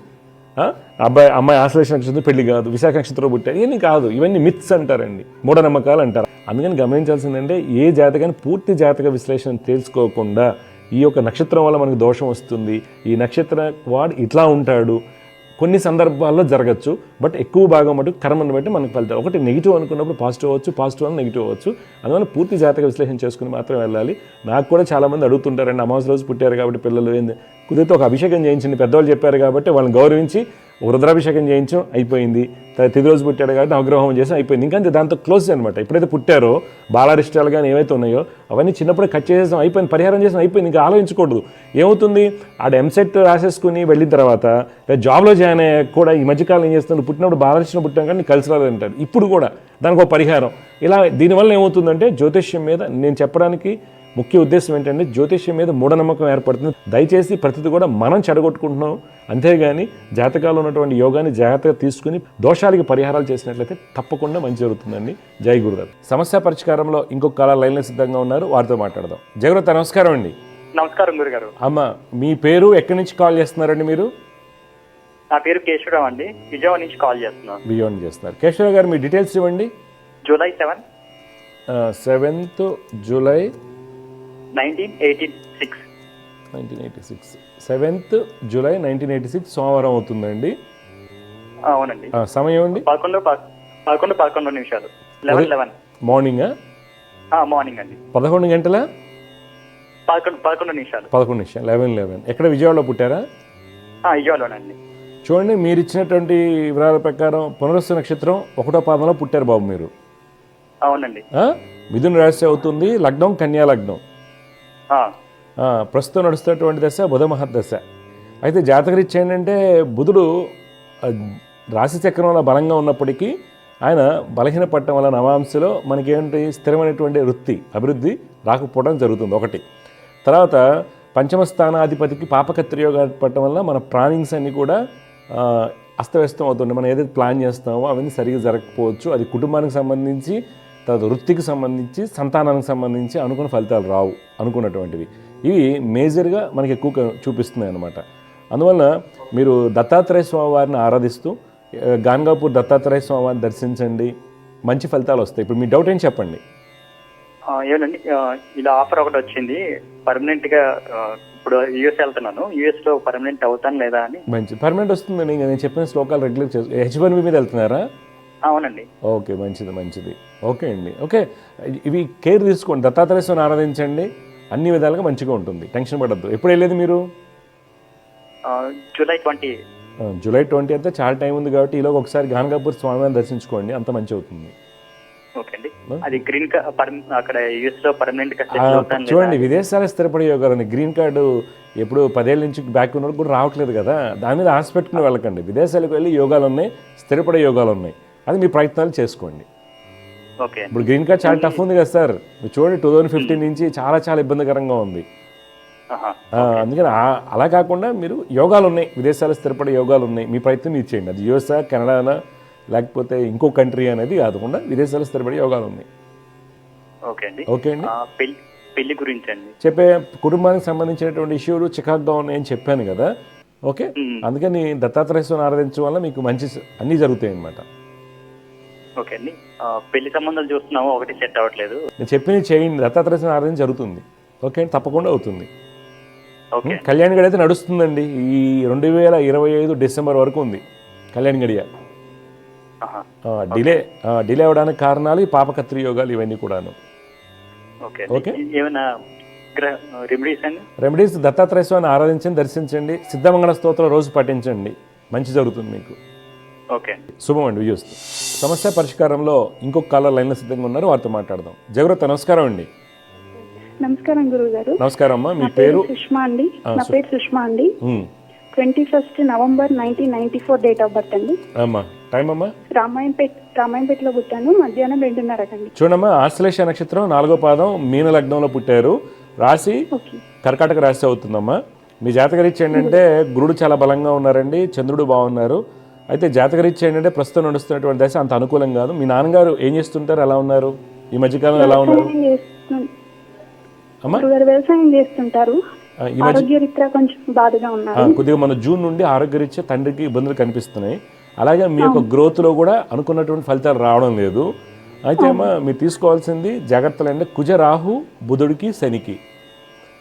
అమ్మాయి ఆశ్లేష నక్షత్రం పెళ్లి కాదు, విశాఖ నక్షత్రం పుట్టాడు, ఇవన్నీ కాదు, ఇవన్నీ మిత్స్ అంటారండి, మూఢనమ్మకాలు అంటారు. అందుకని గమనించాల్సిందంటే ఏ జాతకాన్ని పూర్తి జాతక విశ్లేషణ తెలుసుకోకుండా ఈ యొక్క నక్షత్రం వల్ల మనకు దోషం వస్తుంది, ఈ నక్షత్రం వాడు ఇట్లా ఉంటాడు, కొన్ని సందర్భాల్లో జరగచ్చు. బట్ ఎక్కువ భాగం మటుకు కర్మను బట్టి మనకు ఫలితాలు. ఒకటి నెగిటివ్ అనుకున్నప్పుడు పాజిటివ్ అవ్వచ్చు, పాజిటివ్ అని నెగిటివ్ అవ్వచ్చు. అందువల్ల పూర్తి జాతక విశ్లేషణ చేసుకుని మాత్రం వెళ్ళాలి. నాకు కూడా చాలామంది అడుగుతుంటారండి, అమావాస్య రోజు పుట్టారు కాబట్టి పిల్లలు ఏంది, కుదిరితే ఒక అభిషేకం చేయించండి, పెద్దవాళ్ళు చెప్పారు కాబట్టి వాళ్ళని గౌరవించి ఒక రుద్రాభిషేకం చేయించాం, అయిపోయింది. తిది రోజు పుట్టాడు కాబట్టి నవగ్రహం చేసి అయిపోయింది, ఇంకా దాంతో క్లోజ్ అనమాట. ఎప్పుడైతే పుట్టారో బాలారిష్టాలు కానీ ఏవైతే ఉన్నాయో అవన్నీ చిన్నప్పుడే కట్ చేసేసాం, అయిపోయింది, పరిహారం చేసాం, అయిపోయింది, ఇంకా ఆలోచించకూడదు. ఏమవుతుంది, ఆడ ఎంసెట్ రాసేసుకుని వెళ్ళిన తర్వాత జాబ్లో జాయిన్ అయ్యాక కూడా ఈ మధ్యకాలం ఏం చేస్తున్నాడు, పుట్టినప్పుడు బాలకృష్ణ పుట్టాం కానీ కలిసి రాదంటారు. ఇప్పుడు కూడా దానికి ఒక పరిహారం. ఇలా దీనివల్ల ఏమవుతుందంటే జ్యోతిష్యం మీద నేను చెప్పడానికి ముఖ్య ఉద్దేశం ఏంటంటే జ్యోతిష్యం మీద మూఢనమ్మకం ఏర్పడుతుంది. దయచేసి ప్రతిదీ కూడా మనం చెడగొట్టుకుంటున్నాం, అంతేగాని జాతకాలు ఉన్నటువంటి యోగాన్ని జాగ్రత్తగా తీసుకుని దోషాలకి పరిహారాలు చేసినట్లయితే తప్పకుండా మంచి జరుగుతుందండి. జై గురుదేవ్. సమస్య పరిష్కారంలో ఇంకొక కాల లైన్లో సిద్ధంగా ఉన్నారు, వారితో మాట్లాడదాం. జయగురుత నమస్కారం అండి. నమస్కారం గురుగారు. అమ్మ మీ పేరు, ఎక్కడి నుంచి కాల్ చేస్తున్నారండి మీరు? నా పేరు కేశవరావు అండి, విజయవాడ నుంచి కాల్ చేస్తున్నాను. విజయవాడ చేస్తున్నారు. కేశవరావు గారు మీ డీటెయిల్స్ ఇవ్వండి. July 7th July 1986. 7th July 1986 సోమవారం అవుతుందండి. అవునండి. సమయం అండి 11 నిమిషాలు. 11 మార్నింగా? మార్నింగ్ అండి. 11 గంటల 11 నిమిషాలు. 11 నిమిషాలు. 11. ఎక్కడ, విజయవాడలో పుట్టారా? విజయవాడలోనండి. చూడండి, మీరు ఇచ్చినటువంటి వివరాల ప్రకారం పునరుస్సు నక్షత్రం 1వ పాదంలో పుట్టారు బాబు మీరు. అవునండి. మిథున రాశి అవుతుంది, లగ్నం కన్యా లగ్నం. ప్రస్తుతం నడుస్తున్నటువంటి దశ బుధ మహర్దశ. అయితే జాతకరీత్యా ఏంటంటే బుధుడు రాశి చక్రంలో బలంగా ఉన్నప్పటికీ ఆయన బలహీనపడటం వల్ల నవాంశలో మనకేంటి స్థిరమైనటువంటి వృత్తి అభివృద్ధి రాకపోవడం జరుగుతుంది ఒకటి. తర్వాత పంచమ స్థానాధిపతికి పాపకత్రియోగా పడటం వల్ల మన ప్లానింగ్స్ అన్నీ కూడా అస్తవ్యస్తం అవుతుంది. మనం ఏదైతే ప్లాన్ చేస్తామో అవన్నీ సరిగ్గా జరగకపోవచ్చు. అది కుటుంబానికి సంబంధించి, తర్వాత వృత్తికి సంబంధించి, సంతానానికి సంబంధించి అనుకున్న ఫలితాలు రావు అనుకున్నటువంటివి. ఇవి మేజర్గా మనకి ఎక్కువ చూపిస్తున్నాయి అన్నమాట. అందువల్ల మీరు దత్తాత్రేయ స్వామి వారిని ఆరాధిస్తూ గాన్గాపూర్ దత్తాత్రేయ స్వామి వారిని దర్శించండి, మంచి ఫలితాలు వస్తాయి. ఇప్పుడు మీ డౌట్ ఏం చెప్పండి. ఏమండి, ఇలా ఆఫర్ ఒకటి వచ్చింది పర్మనెంట్గా. ఇప్పుడు యూఎస్ వెళ్తున్నాను, యూఎస్లో పర్మనెంట్ అవుతాను లేదా అని. మంచి పర్మనెంట్ వస్తుందండి. నేను చెప్పిన శ్లోకాలు రెగ్యులర్ H1B మీద వెళ్తున్నారా? అవునండి. ఓకే, మంచిది. ఓకే అండి, ఓకే. ఇవి కేర్ తీసుకోండి, దత్తాత్రేయ స్వామిని ఆరాధించండి, అన్ని విధాలుగా మంచిగా ఉంటుంది. టెన్షన్ పడద్దు. ఎప్పుడు వెళ్ళేది మీరు? జూలై 20. జూలై 20 అంటే చాలా టైం ఉంది కాబట్టి ఈలోగా ఒకసారి గాన్గాపూర్ స్వామివారిని దర్శించుకోండి, అంత మంచి అవుతుంది. ఓకే అండి. అది గ్రీన్ అక్కడ యూఎస్ లో పర్మనెంట్ చూడండి, విదేశాల స్థిరపడే యోగాలు గ్రీన్ కార్డు ఎప్పుడు 10 ఏళ్ళ నుంచి బ్యాక్ ఉన్నప్పుడు కూడా రావట్లేదు కదా, దాని మీద ఆశ పెట్టుకుని వెళ్ళకండి. విదేశాలకు వెళ్ళి యోగాలు ఉన్నాయి, స్థిరపడే యోగాలు ఉన్నాయి, అది మీ ప్రయత్నాలు చేసుకోండి. ఓకే. ఇప్పుడు గ్రీన్ కార్డ్ చాలా టఫ్ ఉంది కదా సార్, మీరు చూడండి 2015 నుంచి చాలా ఇబ్బందికరంగా ఉంది. అందుకని అలా కాకుండా మీరు యోగాలు ఉన్నాయి, విదేశాల స్థిరపడే యోగాలు ఉన్నాయి, మీ ప్రయత్నం మీరు చేయండి. అది యుఎస్ఆ, కెనడానా, లేకపోతే ఇంకో కంట్రీ అనేది కాకుండా విదేశాల స్థిరపడే యోగాలు ఉన్నాయి. ఓకే అండి. ఓకే అండి. పెళ్లి గురించి అండి చెప్పే కుటుంబానికి సంబంధించినటువంటి ఇష్యూలు చికాకుగా ఉన్నాయని చెప్పాను కదా. ఓకే, అందుకని దత్తాత్రేయ స్వామిని ఆరాధించడం వల్ల మీకు మంచి అన్నీ జరుగుతాయి అన్నమాట. ఓకే అండి. పెళ్లి సంబంధాలు చూస్తున్నాము, ఒకటి సెట్ అవ్వట్లేదు. నేను చెప్పింది చేయండి, దత్తాత్రేయ స్వామిని ఆరాధన జరుగుతుంది. ఓకే అండి, తప్పకుండా అవుతుంది. ఓకే. కళ్యాణ్ గడి అయితే నడుస్తుందండి. ఈ 2025 డిసెంబర్ వరకు ఉంది కళ్యాణ్ గడియ. డిలే అవడానికి కారణాలు ఈ పాపకత్రి యోగాలు ఇవన్నీ కూడాను. ఓకే. ఏమైనా రెమెడీస్ దత్తాత్రేయ స్వామిని ఆరాధించండి, దర్శించండి, సిద్ధమంగళ స్తోత్రం రోజు పఠించండి, మంచి జరుగుతుంది మీకు. ఓకే, శుభం అండి. విజయస్తు. సమస్య పరిష్కారంలో ఇంకొక కాలర్ లైన్లో సిద్ధంగా ఉన్నారు, వారితో మాట్లాడదాం. జగరత్త, నమస్కారం అండి. నమస్కారం గురువు గారు. నమస్కారం అమ్మా, మీ పేరు? సుష్మా అండి. నా పేరు సుష్మా అండి. 21 నవంబర్ 1994 డేట్ ఆఫ్ బర్త్ అండి. అమ్మా, టైం అమ్మా? రామాయణపేటలో పుట్టాను, మధ్యాహ్నం 2:30 చూడమ్మా, ఆశ్లేష నక్షత్రం 4వ పాదం మీన లగ్నంలో పుట్టారు. రాశి కర్కాటక రాశి అవుతుందమ్మా. మీ జాతకరీత్యా ఏంటంటే గురుడు చాలా బలంగా ఉన్నారండి, చంద్రుడు బాగున్నారు. అయితే జాతకరీత్యా ఏంటంటే ప్రస్తుతం నడుస్తున్నటువంటి దశ అంత అనుకూలం కాదు. మీ నాన్నగారు ఏం చేస్తుంటారు, ఎలా ఉన్నారు ఈ మధ్యకాలం, ఎలా ఉన్నారు అమ్మా? వ్యవసాయం చేస్తుంటారు, ఆరోగ్యరీత్యా కొంచెం బాధగా ఉన్నారు. కొద్దిగా మన జూన్ నుండి ఆరోగ్యరీత్యా తండ్రికి ఇబ్బందులు కనిపిస్తున్నాయి. అలాగే మీ యొక్క గ్రోత్లో కూడా అనుకున్నటువంటి ఫలితాలు రావడం లేదు. అయితే అమ్మా, మీరు తీసుకోవాల్సింది జాగ్రత్తలు అంటే కుజ రాహు బుధుడికి శనికి,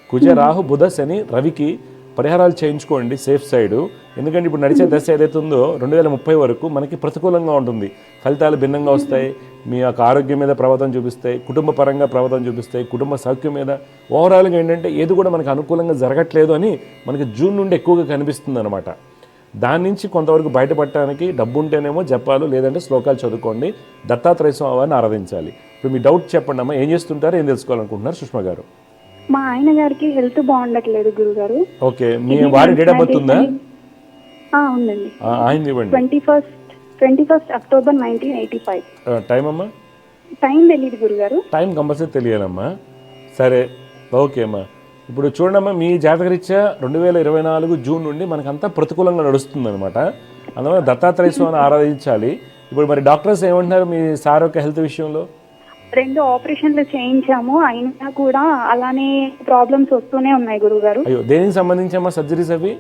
కుజ రాహు బుధ శని రవికి పరిహారాలు చేయించుకోండి సేఫ్ సైడు. ఎందుకంటే ఇప్పుడు నడిచే దశ ఏదైతే ఉందో 2030 వరకు మనకి ప్రతికూలంగా ఉంటుంది, ఫలితాలు భిన్నంగా వస్తాయి. మీ యొక్క ఆరోగ్యం మీద ప్రభావం చూపిస్తాయి, కుటుంబ పరంగా ప్రభావం చూపిస్తాయి, కుటుంబ సౌఖ్యం మీద. ఓవరాల్గా ఏంటంటే ఏది కూడా మనకు అనుకూలంగా జరగట్లేదు అని మనకి జూన్ నుండి ఎక్కువగా కనిపిస్తుంది అనమాట. దాని నుంచి కొంతవరకు బయటపడటానికి డబ్బు ఉంటేనేమో జపాలు, లేదంటే శ్లోకాలు చదువుకోండి, దత్తాత్రేయ స్వామి వారిని ఆరాధించాలి. ఇప్పుడు మీ డౌట్ చెప్పండి అమ్మా, ఏం చేస్తుంటారో, ఏం తెలుసుకోవాలనుకుంటున్నారు సుష్మా గారు? మా ఆయన గారికి హెల్త్ బాగుండట్లేదు గురుగారు. ఓకే, మీ వారి డేట్ ఆఫ్ బర్త్ ఉందా? ఉందండి. ఆయన ఇవ్వండి. 21 అక్టోబర్ 1985. టైం అమ్మా? టైం తెలియదు గురుగారు. టైం కంపల్సరీ తెలియాలమ్మా. సరే, ఓకే అమ్మా. ఇప్పుడు చూడమ్మా, మీ జాతకరీత్యా 2024 జూన్ నుండి మనకంతా ప్రతికూలంగా నడుస్తుంది అనమాట. అందువల్ల దత్తాత్రేయ స్వామిని ఆరాధించాలి. ఇప్పుడు మరి డాక్టర్స్ ఏమంటున్నారు మీ సార్ యొక్క హెల్త్ విషయంలో? 2 ఆపరేషన్లు చేయించాము, అయినా కూడా అలానే ప్రాబ్లమ్స్ వస్తూనే ఉన్నాయి గురుగారు. అయ్యో, దేనికి సంబంధించి అమ్మా సర్జరీస్ అవి?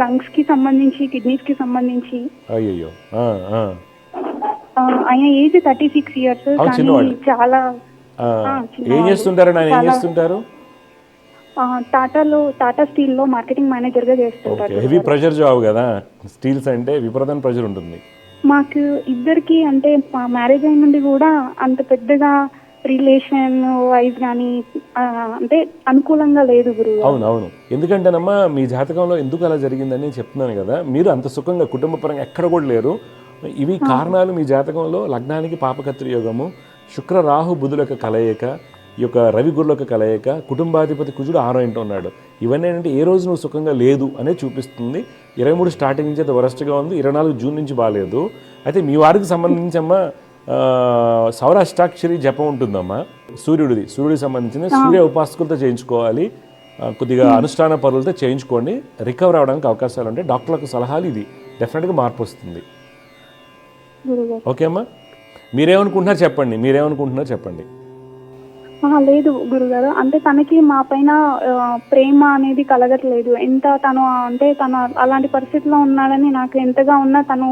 లంగ్స్ కి సంబంధించి, కిడ్నీస్ కి సంబంధించి. అయ్యో, ఆయన ఏజ్ 36 years. చాలా ఏం చేస్తుంటారు ఆయన? ఏం చేస్తుంటారు? టాటా స్టీల్ లో మార్కెటింగ్ మేనేజర్ గా చేస్తుంటారు. హెవీ ప్రెషర్ జాబ్ కదా, స్టీల్స్ అంటే విపరీతమైన ప్రెషర్ ఉంటుంది. మాకు ఇద్దరికి అంటే మా మ్యారేజ్ అయిన నుండి కూడా అంత పెద్దగా రిలేషన్ వైజ్ కానీ అంటే అనుకూలంగా లేదు గురువు. అవునవును, ఎందుకంటేనమ్మా మీ జాతకంలో ఎందుకు అలా జరిగిందని చెప్తున్నాను కదా. మీరు అంత సుఖంగా కుటుంబ పరంగా ఎక్కడ కూడా లేరు. ఇవి కారణాలు మీ జాతకంలో లగ్నానికి పాపకత్రి యోగము, శుక్ర రాహు బుధుల యొక్క కలయిక, ఈ యొక్క రవి గురుల యొక్క కలయిక, కుటుంబాధిపతి కుజుడు 6వ ఇంట ఉన్నాడు. ఇవన్నీ ఏంటంటే ఏ రోజు నువ్వు సుఖంగా లేదు అనేది చూపిస్తుంది. 23 స్టార్టింగ్ నుంచి అది వరస్ట్గా ఉంది, 24 జూన్ నుంచి బాగాలేదు. అయితే మీ వారికి సంబంధించి అమ్మ సౌరాష్టాక్షరి జపం ఉంటుందమ్మా, సూర్యుడికి సంబంధించిన సూర్య ఉపాసకులతో చేయించుకోవాలి. కొద్దిగా అనుష్ఠాన పరులతో చేయించుకోండి, రికవర్ అవడానికి అవకాశాలు ఉంటాయి. డాక్టర్లకు సలహాలు ఇది డెఫినెట్గా మార్పు వస్తుంది. గురుగారు. ఓకే అమ్మా, మీరేమనుకుంటున్నారు చెప్పండి. లేదు గురుగారు, అంటే తనకి మా పైన ప్రేమ అనేది కలగట్లేదు. ఎంత తను అంటే తను అలాంటి పరిస్థితిలో ఉన్నాడని నాకు ఎంతగా ఉన్నా తను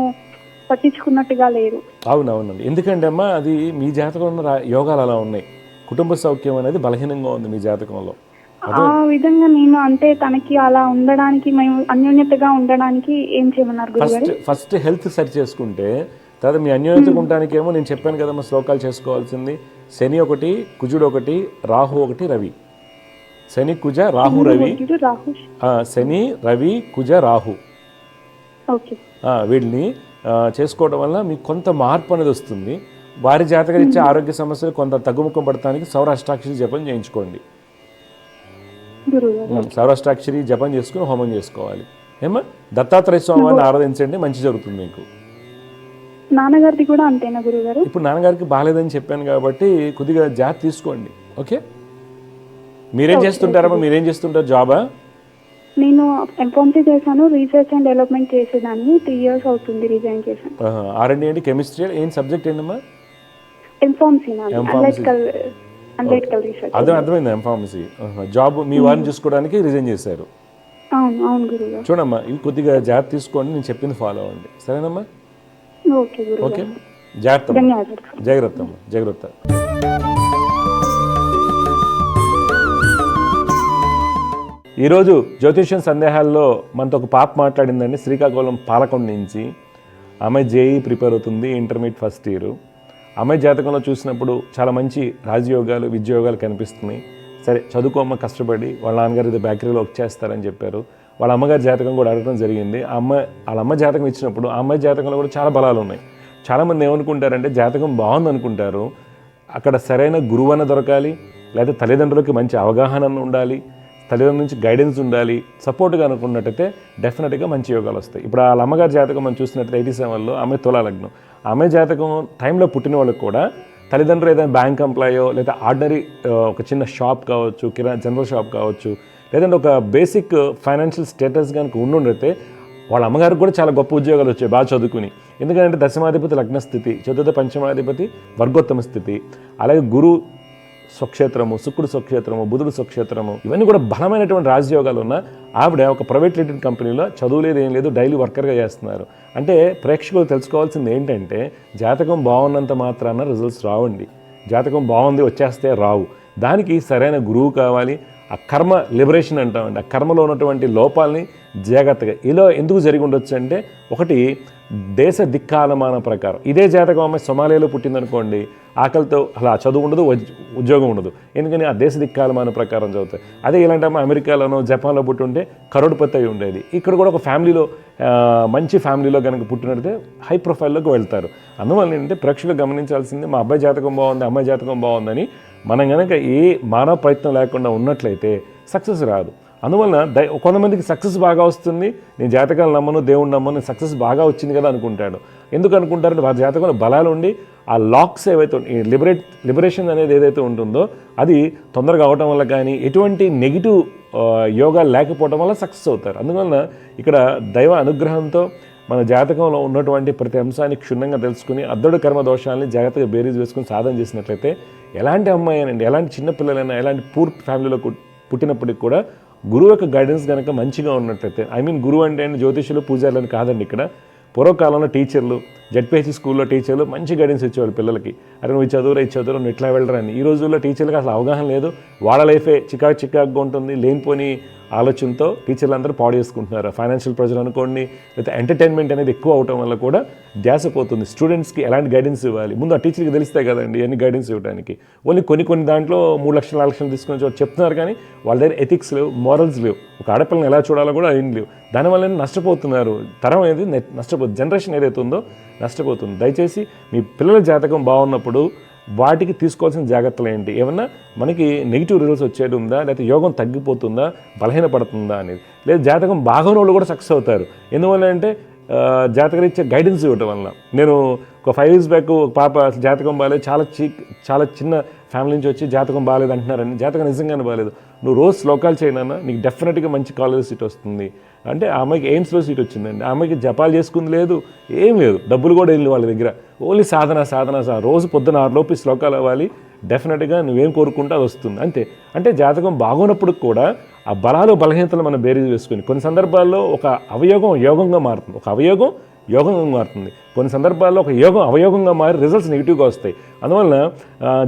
పట్టించుకున్నట్టుగా లేదు. అవునవునండి, ఎందుకంటే అమ్మా అది మీ జాతకంలో ఉన్న యోగాలు అలా ఉన్నాయి. కుటుంబ సౌఖ్యం అనేది బలహీనంగా ఉంది మీ జాతకంలో. ఆ విధంగా నేను అంటే తనకి అలా ఉండడానికి, మేము అన్యోన్యతగా ఉండడానికి ఏం చేయమన్నారు గురుగారు? ఫస్ట్ హెల్త్ సరి చేసుకుంటే తర్వాత మీ అన్యోన్యతగా ఉండడానికి ఏమో నేను చెప్పాను కదమ్మా, శ్లోకాలు చేసుకోవాల్సింది. శని 1, కుజుడు 1, రాహు 1, రవి. శని కుజ రాహు రవి, శని రవి కుజ రాహు, వీటిని చేసుకోవడం వల్ల మీకు కొంత మార్పు అనేది వస్తుంది. వారి జాతకరీత్యా ఆరోగ్య సమస్యలు కొంత తగ్గుముఖం పడటానికి సౌరాష్టాక్షరి జపం చేయించుకోండి. సౌరాష్టాక్షరి జపం చేసుకుని హోమం చేసుకోవాలి. ఏమా దత్తాత్రేయ స్వామి వారిని ఆరాధించండి, మంచి జరుగుతుంది మీకు. నాన్నగారికి కూడా అంతేనా గురుగారు? ఇప్పుడు నాన్నగారికి బాగాలేదని చెప్పాను కాబట్టి కొద్దిగా జాగ్రత్త తీసుకోండి. ఓకే, మీరేం చేస్తుంటారు జాబా? నేను ఎంఫార్మసీ చేశాను, రీసెర్చ్ అండ్ డెవలప్మెంట్ చేసేదాన్ని. 3 years అవుతుంది రిజైన్ చేశాను. R&D ఏంటి, కెమిస్ట్రీ ఏం సబ్జెక్ట్ ఏంటమ్మా? M Pharmacy, analytical research. అర్థమైంది. ఎంఫార్మసీ జాబ్ మీ వారిని చూసుకోవడానికి రిజైన్ చేశారు. అవును గురుగారు. చూడమ్మా, ఇవి కొద్దిగా జాగ్రత్త తీసుకోండి, నేను చెప్పింది ఫాలో అవ్వండి, సరేనమ్మా? ఓకే, జాగ్రత్త. ఈరోజు జ్యోతిష్యం సందేహాల్లో మనతో ఒక పాప మాట్లాడిందండి, శ్రీకాకుళం పాలకొండ నుంచి. అమ్మాయి JEE ప్రిపేర్ అవుతుంది, ఇంటర్మీడియట్ ఫస్ట్ ఇయర్. అమ్మాయి జాతకంలో చూసినప్పుడు చాలా మంచి రాజయోగాలు, విద్యోగాలు కనిపిస్తున్నాయి. సరే చదువుకోమ్మ కష్టపడి, వాళ్ళ నాన్నగారు ఇది బేకరీలో వర్క్ చేస్తారని చెప్పారు. వాళ్ళ అమ్మగారి జాతకం కూడా అడగడం జరిగింది. వాళ్ళ అమ్మ జాతకం ఇచ్చినప్పుడు ఆ అమ్మాయి జాతకంలో కూడా చాలా బలాలు ఉన్నాయి. చాలామంది ఏమనుకుంటారంటే జాతకం బాగుంది అనుకుంటారు, అక్కడ సరైన గురువు అన్న దొరకాలి, లేదా తల్లిదండ్రులకి మంచి అవగాహన ఉండాలి, తల్లిదండ్రుల నుంచి గైడెన్స్ ఉండాలి, సపోర్ట్గా అనుకున్నట్టయితే డెఫినెట్గా మంచి యోగాలు వస్తాయి. ఇప్పుడు వాళ్ళ అమ్మగారి జాతకం మనం చూసినట్టు 87లో ఆమె తులా లగ్నం. ఆమె జాతకం టైంలో పుట్టిన వాళ్ళకి కూడా తల్లిదండ్రులు ఏదైనా బ్యాంక్ ఎంప్లాయో, లేదా ఆర్డినరీ ఒక చిన్న షాప్ కావచ్చు, జనరల్ షాప్ కావచ్చు, లేదంటే ఒక బేసిక్ ఫైనాన్షియల్ స్టేటస్ కనుక ఉండుండితే వాళ్ళ అమ్మగారికి కూడా చాలా గొప్ప ఉద్యోగాలు వచ్చాయి బాగా చదువుకుని. ఎందుకంటే దశమాధిపతి లగ్నస్థితి, చతుర్థ పంచమాధిపతి వర్గోత్తమ స్థితి, అలాగే గురు స్వక్షేత్రము, శుక్రుడు స్వక్షేత్రము, బుధుడు స్వక్షేత్రము, ఇవన్నీ కూడా బలమైనటువంటి రాజయోగాలు ఉన్న ఆవిడ ఒక ప్రైవేట్ లిమిటెడ్ కంపెనీలో చదువు లేదు, ఏం లేదు, డైలీ వర్కర్గా చేస్తున్నారు. అంటే ప్రేక్షకులు తెలుసుకోవాల్సింది ఏంటంటే జాతకం బాగున్నంత మాత్రాన రిజల్ట్స్ రావండి. జాతకం బాగుంది వచ్చేస్తే రావు. దానికి సరైన గురువు కావాలి. ఆ కర్మ లిబరేషన్ అంటామండి, ఆ కర్మలో ఉన్నటువంటి లోపాలని జాగ్రత్తగా ఇలా ఎందుకు జరిగి ఉండొచ్చు అంటే, ఒకటి దేశ దిక్కాలమాన ప్రకారం. ఇదే జాతకం అమ్మాయి సొమాలియాలో పుట్టిందనుకోండి, ఆకలితో అలా చదువు ఉండదు, ఉద్యోగం ఉండదు, ఎందుకని ఆ దేశ దిక్కాలమాన ప్రకారం చదువుతాయి. అదే ఇలాంటి అమ్మాయి అమెరికాలోనో జపాన్లో పుట్టి ఉంటే కరోడ్పతి అయి ఉండేది. ఇక్కడ కూడా ఒక ఫ్యామిలీలో మంచి ఫ్యామిలీలో కనుక పుట్టినట్టే హై ప్రొఫైల్లోకి వెళ్తారు. అందువల్ల ఏంటంటే ప్రేక్షకులు గమనించాల్సింది మా అబ్బాయి జాతకం బాగుంది, అమ్మాయి జాతకం బాగుందని మనం కనుక ఏ మానవ ప్రయత్నం లేకుండా ఉన్నట్లయితే సక్సెస్ రాదు. అందువలన కొంతమందికి సక్సెస్ బాగా వస్తుంది, నేను జాతకాలు నమ్మను, దేవుడు నమ్మను, సక్సెస్ బాగా వచ్చింది కదా అనుకుంటాడు. ఎందుకు అనుకుంటారంటే వారి జాతకంలో బలాలు ఉండి ఆ లాక్స్ ఏవైతే లిబరేషన్ అనేది ఏదైతే ఉంటుందో అది తొందరగా అవటం వల్ల కానీ ఎటువంటి నెగిటివ్ యోగాలు లేకపోవడం వల్ల సక్సెస్ అవుతారు. అందువలన ఇక్కడ దైవ అనుగ్రహంతో మన జాతకంలో ఉన్నటువంటి ప్రతి అంశాన్ని క్షుణ్ణంగా తెలుసుకుని అద్దడు కర్మ దోషాలని జాగ్రత్తగా బేరీజ్ వేసుకుని సాధన చేసినట్లయితే ఎలాంటి అమ్మాయి అనండి, ఎలాంటి చిన్నపిల్లలైనా, ఎలాంటి పూర్ ఫ్యామిలీలో పుట్టినప్పటికి కూడా గురువు యొక్క గైడెన్స్ కనుక మంచిగా ఉన్నట్లయితే, గురువు అంటే జ్యోతిష్యులు, పూజారులని కాదండి. ఇక్కడ పూర్వకాలంలో టీచర్లు, జడ్పీహెచ్ స్కూల్లో టీచర్లు మంచి గైడెన్స్ ఇచ్చేవాళ్ళు పిల్లలకి. అరే నువ్వు చదువురా నువ్వు ఇట్లా వెళ్ళరా అని. ఈ రోజుల్లో టీచర్లకు అసలు అవగాహన లేదు, వాళ్ళ లైఫే చికాకుగా ఉంటుంది. లేనిపోని ఆలోచనతో టీచర్లు అందరూ పాడు చేసుకుంటున్నారు. ఫైనాన్షియల్ ప్రెజర్ అనుకోండి, లేదా ఎంటర్టైన్మెంట్ అనేది ఎక్కువ అవటం వల్ల కూడా ధ్యాస పోతుంది. స్టూడెంట్స్కి ఎలాంటి గైడెన్స్ ఇవ్వాలి ముందు ఆ టీచర్కి తెలుస్తాయి కదండి అన్ని గైడెన్స్ ఇవ్వడానికి. ఓన్లీ కొన్ని దాంట్లో 3 లక్షలు 4 లక్షలు తీసుకొని చెప్తున్నారు, కానీ వాళ్ళ దగ్గర ఎథిక్స్ లేవు, మోరల్స్ లేవు. ఒక ఆడపిల్లని ఎలా చూడాలో కూడా ఏం లేవు. దానివల్ల నష్టపోతున్నారు. తరం అనేది నష్టపోతుంది, జనరేషన్ ఏదైతే ఉందో నష్టపోతుంది. దయచేసి మీ పిల్లల జాతకం బాగున్నప్పుడు వాటికి తీసుకోవాల్సిన జాగ్రత్తలు ఏంటి, ఏమన్నా మనకి నెగిటివ్ రిజల్ట్స్ వచ్చేది ఉందా, లేకపోతే యోగం తగ్గిపోతుందా, బలహీనపడుతుందా అనేది. లేదా జాతకం బాగున్న వాళ్ళు కూడా సక్సెస్ అవుతారు. ఎందువల్ల అంటే జాతకరీత్యా గైడెన్స్ ఇవ్వటం వల్ల. నేను ఒక 5 years బ్యాక్ ఒక పాప అసలు జాతకం బాగాలేదు, చాలా చిన్న ఫ్యామిలీ నుంచి వచ్చి జాతకం బాగాలేదు అంటున్నారని. జాతకం నిజంగానే బాగాలేదు. నువ్వు రోజు శ్లోకాలు చేయనన్నా నీకు డెఫినెట్గా మంచి కాలేజ్ సీట్ వస్తుంది అంటే. ఆ అమ్మాయికి ఎయిమ్స్లో సీట్ వచ్చిందండి. ఆ అమ్మాయికి జపాలు చేసుకుంది లేదు, ఏం లేదు, డబ్బులు కూడా వెళ్ళి వాళ్ళ దగ్గర. ఓన్లీ సాధన రోజు పొద్దున 6 లోపు శ్లోకాలు అవ్వాలి, డెఫినెట్గా నువ్వేం కోరుకుంటే అది వస్తుంది అంతే. అంటే జాతకం బాగున్నప్పుడు కూడా ఆ బలాలు బలహీనతలు మనం బేరీజ్ వేసుకుని, కొన్ని సందర్భాల్లో ఒక అవయోగం యోగంగా మారుతుంది, ఒక అవయోగం యోగంగా మారుతుంది. కొన్ని సందర్భాల్లో ఒక యోగం అవయోగంగా మారి రిజల్ట్స్ నెగిటివ్గా వస్తాయి. అందువలన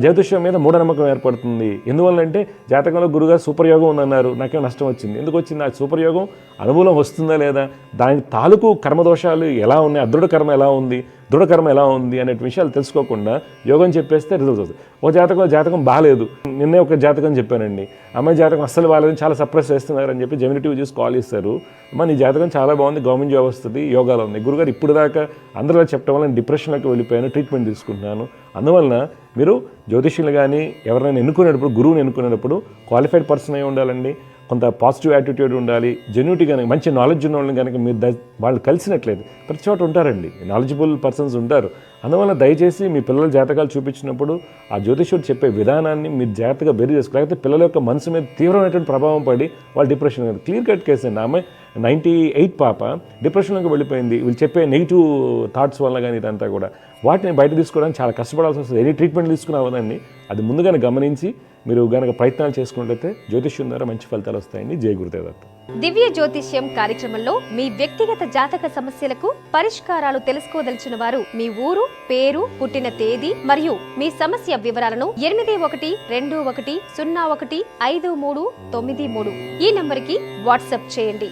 జ్యోతిష్యం మీద మూఢనమ్మకం ఏర్పడుతుంది. ఎందువల్లంటే జాతకంలో గురుగారు సూపర్ యోగం ఉందన్నారు, నాకేం నష్టం వచ్చింది, ఎందుకు వచ్చింది? ఆ సూపర్ యోగం అనుకూలం వస్తుందా లేదా, దాని తాలూకు కర్మదోషాలు ఎలా ఉన్నాయి, అదృఢ కర్మ ఎలా ఉంది, దృఢకర్మ ఎలా ఉంది అనే విషయాలు తెలుసుకోకుండా యోగం చెప్పేస్తే రిజల్ట్స్ వస్తుంది. ఒక జాతకం బాగాలేదు, నిన్నే ఒక జాతకం చెప్పానండి, అమ్మాయి జాతకం అస్సలు బాగాలేదు, చాలా సప్రెస్ చేస్తున్నారని చెప్పి జెమినిటివ్ చూసి కాల్ ఇస్తారు. నీ జాతకం చాలా బాగుంది, గవర్నమెంట్ జాబ్ వస్తుంది, యోగాలో ఉంది. గురుగారు ఇప్పుడు దాకా అందరూ చెప్పడం వల్ల నేను డిప్రెషన్లోకి వెళ్ళిపోయాను, ట్రీట్మెంట్ తీసుకుంటున్నాను. అందువలన మీరు జ్యోతిష్యులు కానీ ఎవరైనా ఎన్నుకునేటప్పుడు, గురువుని ఎన్నుకునేటప్పుడు క్వాలిఫైడ్ పర్సన్ అయి ఉండాలండి, కొంత పాజిటివ్ యాటిట్యూడ్ ఉండాలి, జెన్యూటీ కనుక మంచి నాలెడ్జ్ ఉన్న వాళ్ళని కనుక మీరు వాళ్ళు కలిసినట్లేదు. ప్రతి చోట ఉంటారండి, నాలెడ్జబుల్ పర్సన్స్ ఉంటారు. అందువల్ల దయచేసి మీ పిల్లల జాతకాలు చూపించినప్పుడు ఆ జ్యోతిష్యుడు చెప్పే విధానాన్ని మీరు జాగ్రత్తగా బెరీ చేసుకోవాలి. లేకపోతే పిల్లల యొక్క మనసు మీద తీవ్రమైనటువంటి ప్రభావం పడి వాళ్ళు డిప్రెషన్. క్లియర్ కట్ కేసు అండి. ఆమె 98 పాప డిప్రెషన్లోకి వెళ్ళిపోయింది, వీళ్ళు చెప్పే నెగిటివ్ థాట్స్ వల్ల కానీ ఇదంతా కూడా. వాటిని బయట తీసుకోవడానికి చాలా కష్టపడాల్సి వస్తుంది. ఎనీ ట్రీట్మెంట్ తీసుకుని అవ్వదండి. అది ముందుగానే గమనించి మీరు కనుక ప్రయత్నాలు చేసుకున్నట్లయితే జ్యోతిష్యం ద్వారా మంచి ఫలితాలు వస్తాయండి. జై గురుదేవదత్త. దివ్య జ్యోతిష్యం కార్యక్రమంలో మీ వ్యక్తిగత జాతక సమస్యలకు పరిష్కారాలు తెలుసుకోదలిచిన వారు మీ ఊరు, పేరు, పుట్టిన తేదీ మరియు మీ సమస్య వివరాలను 8121015393 ఈ నంబర్కి వాట్సాప్ చేయండి.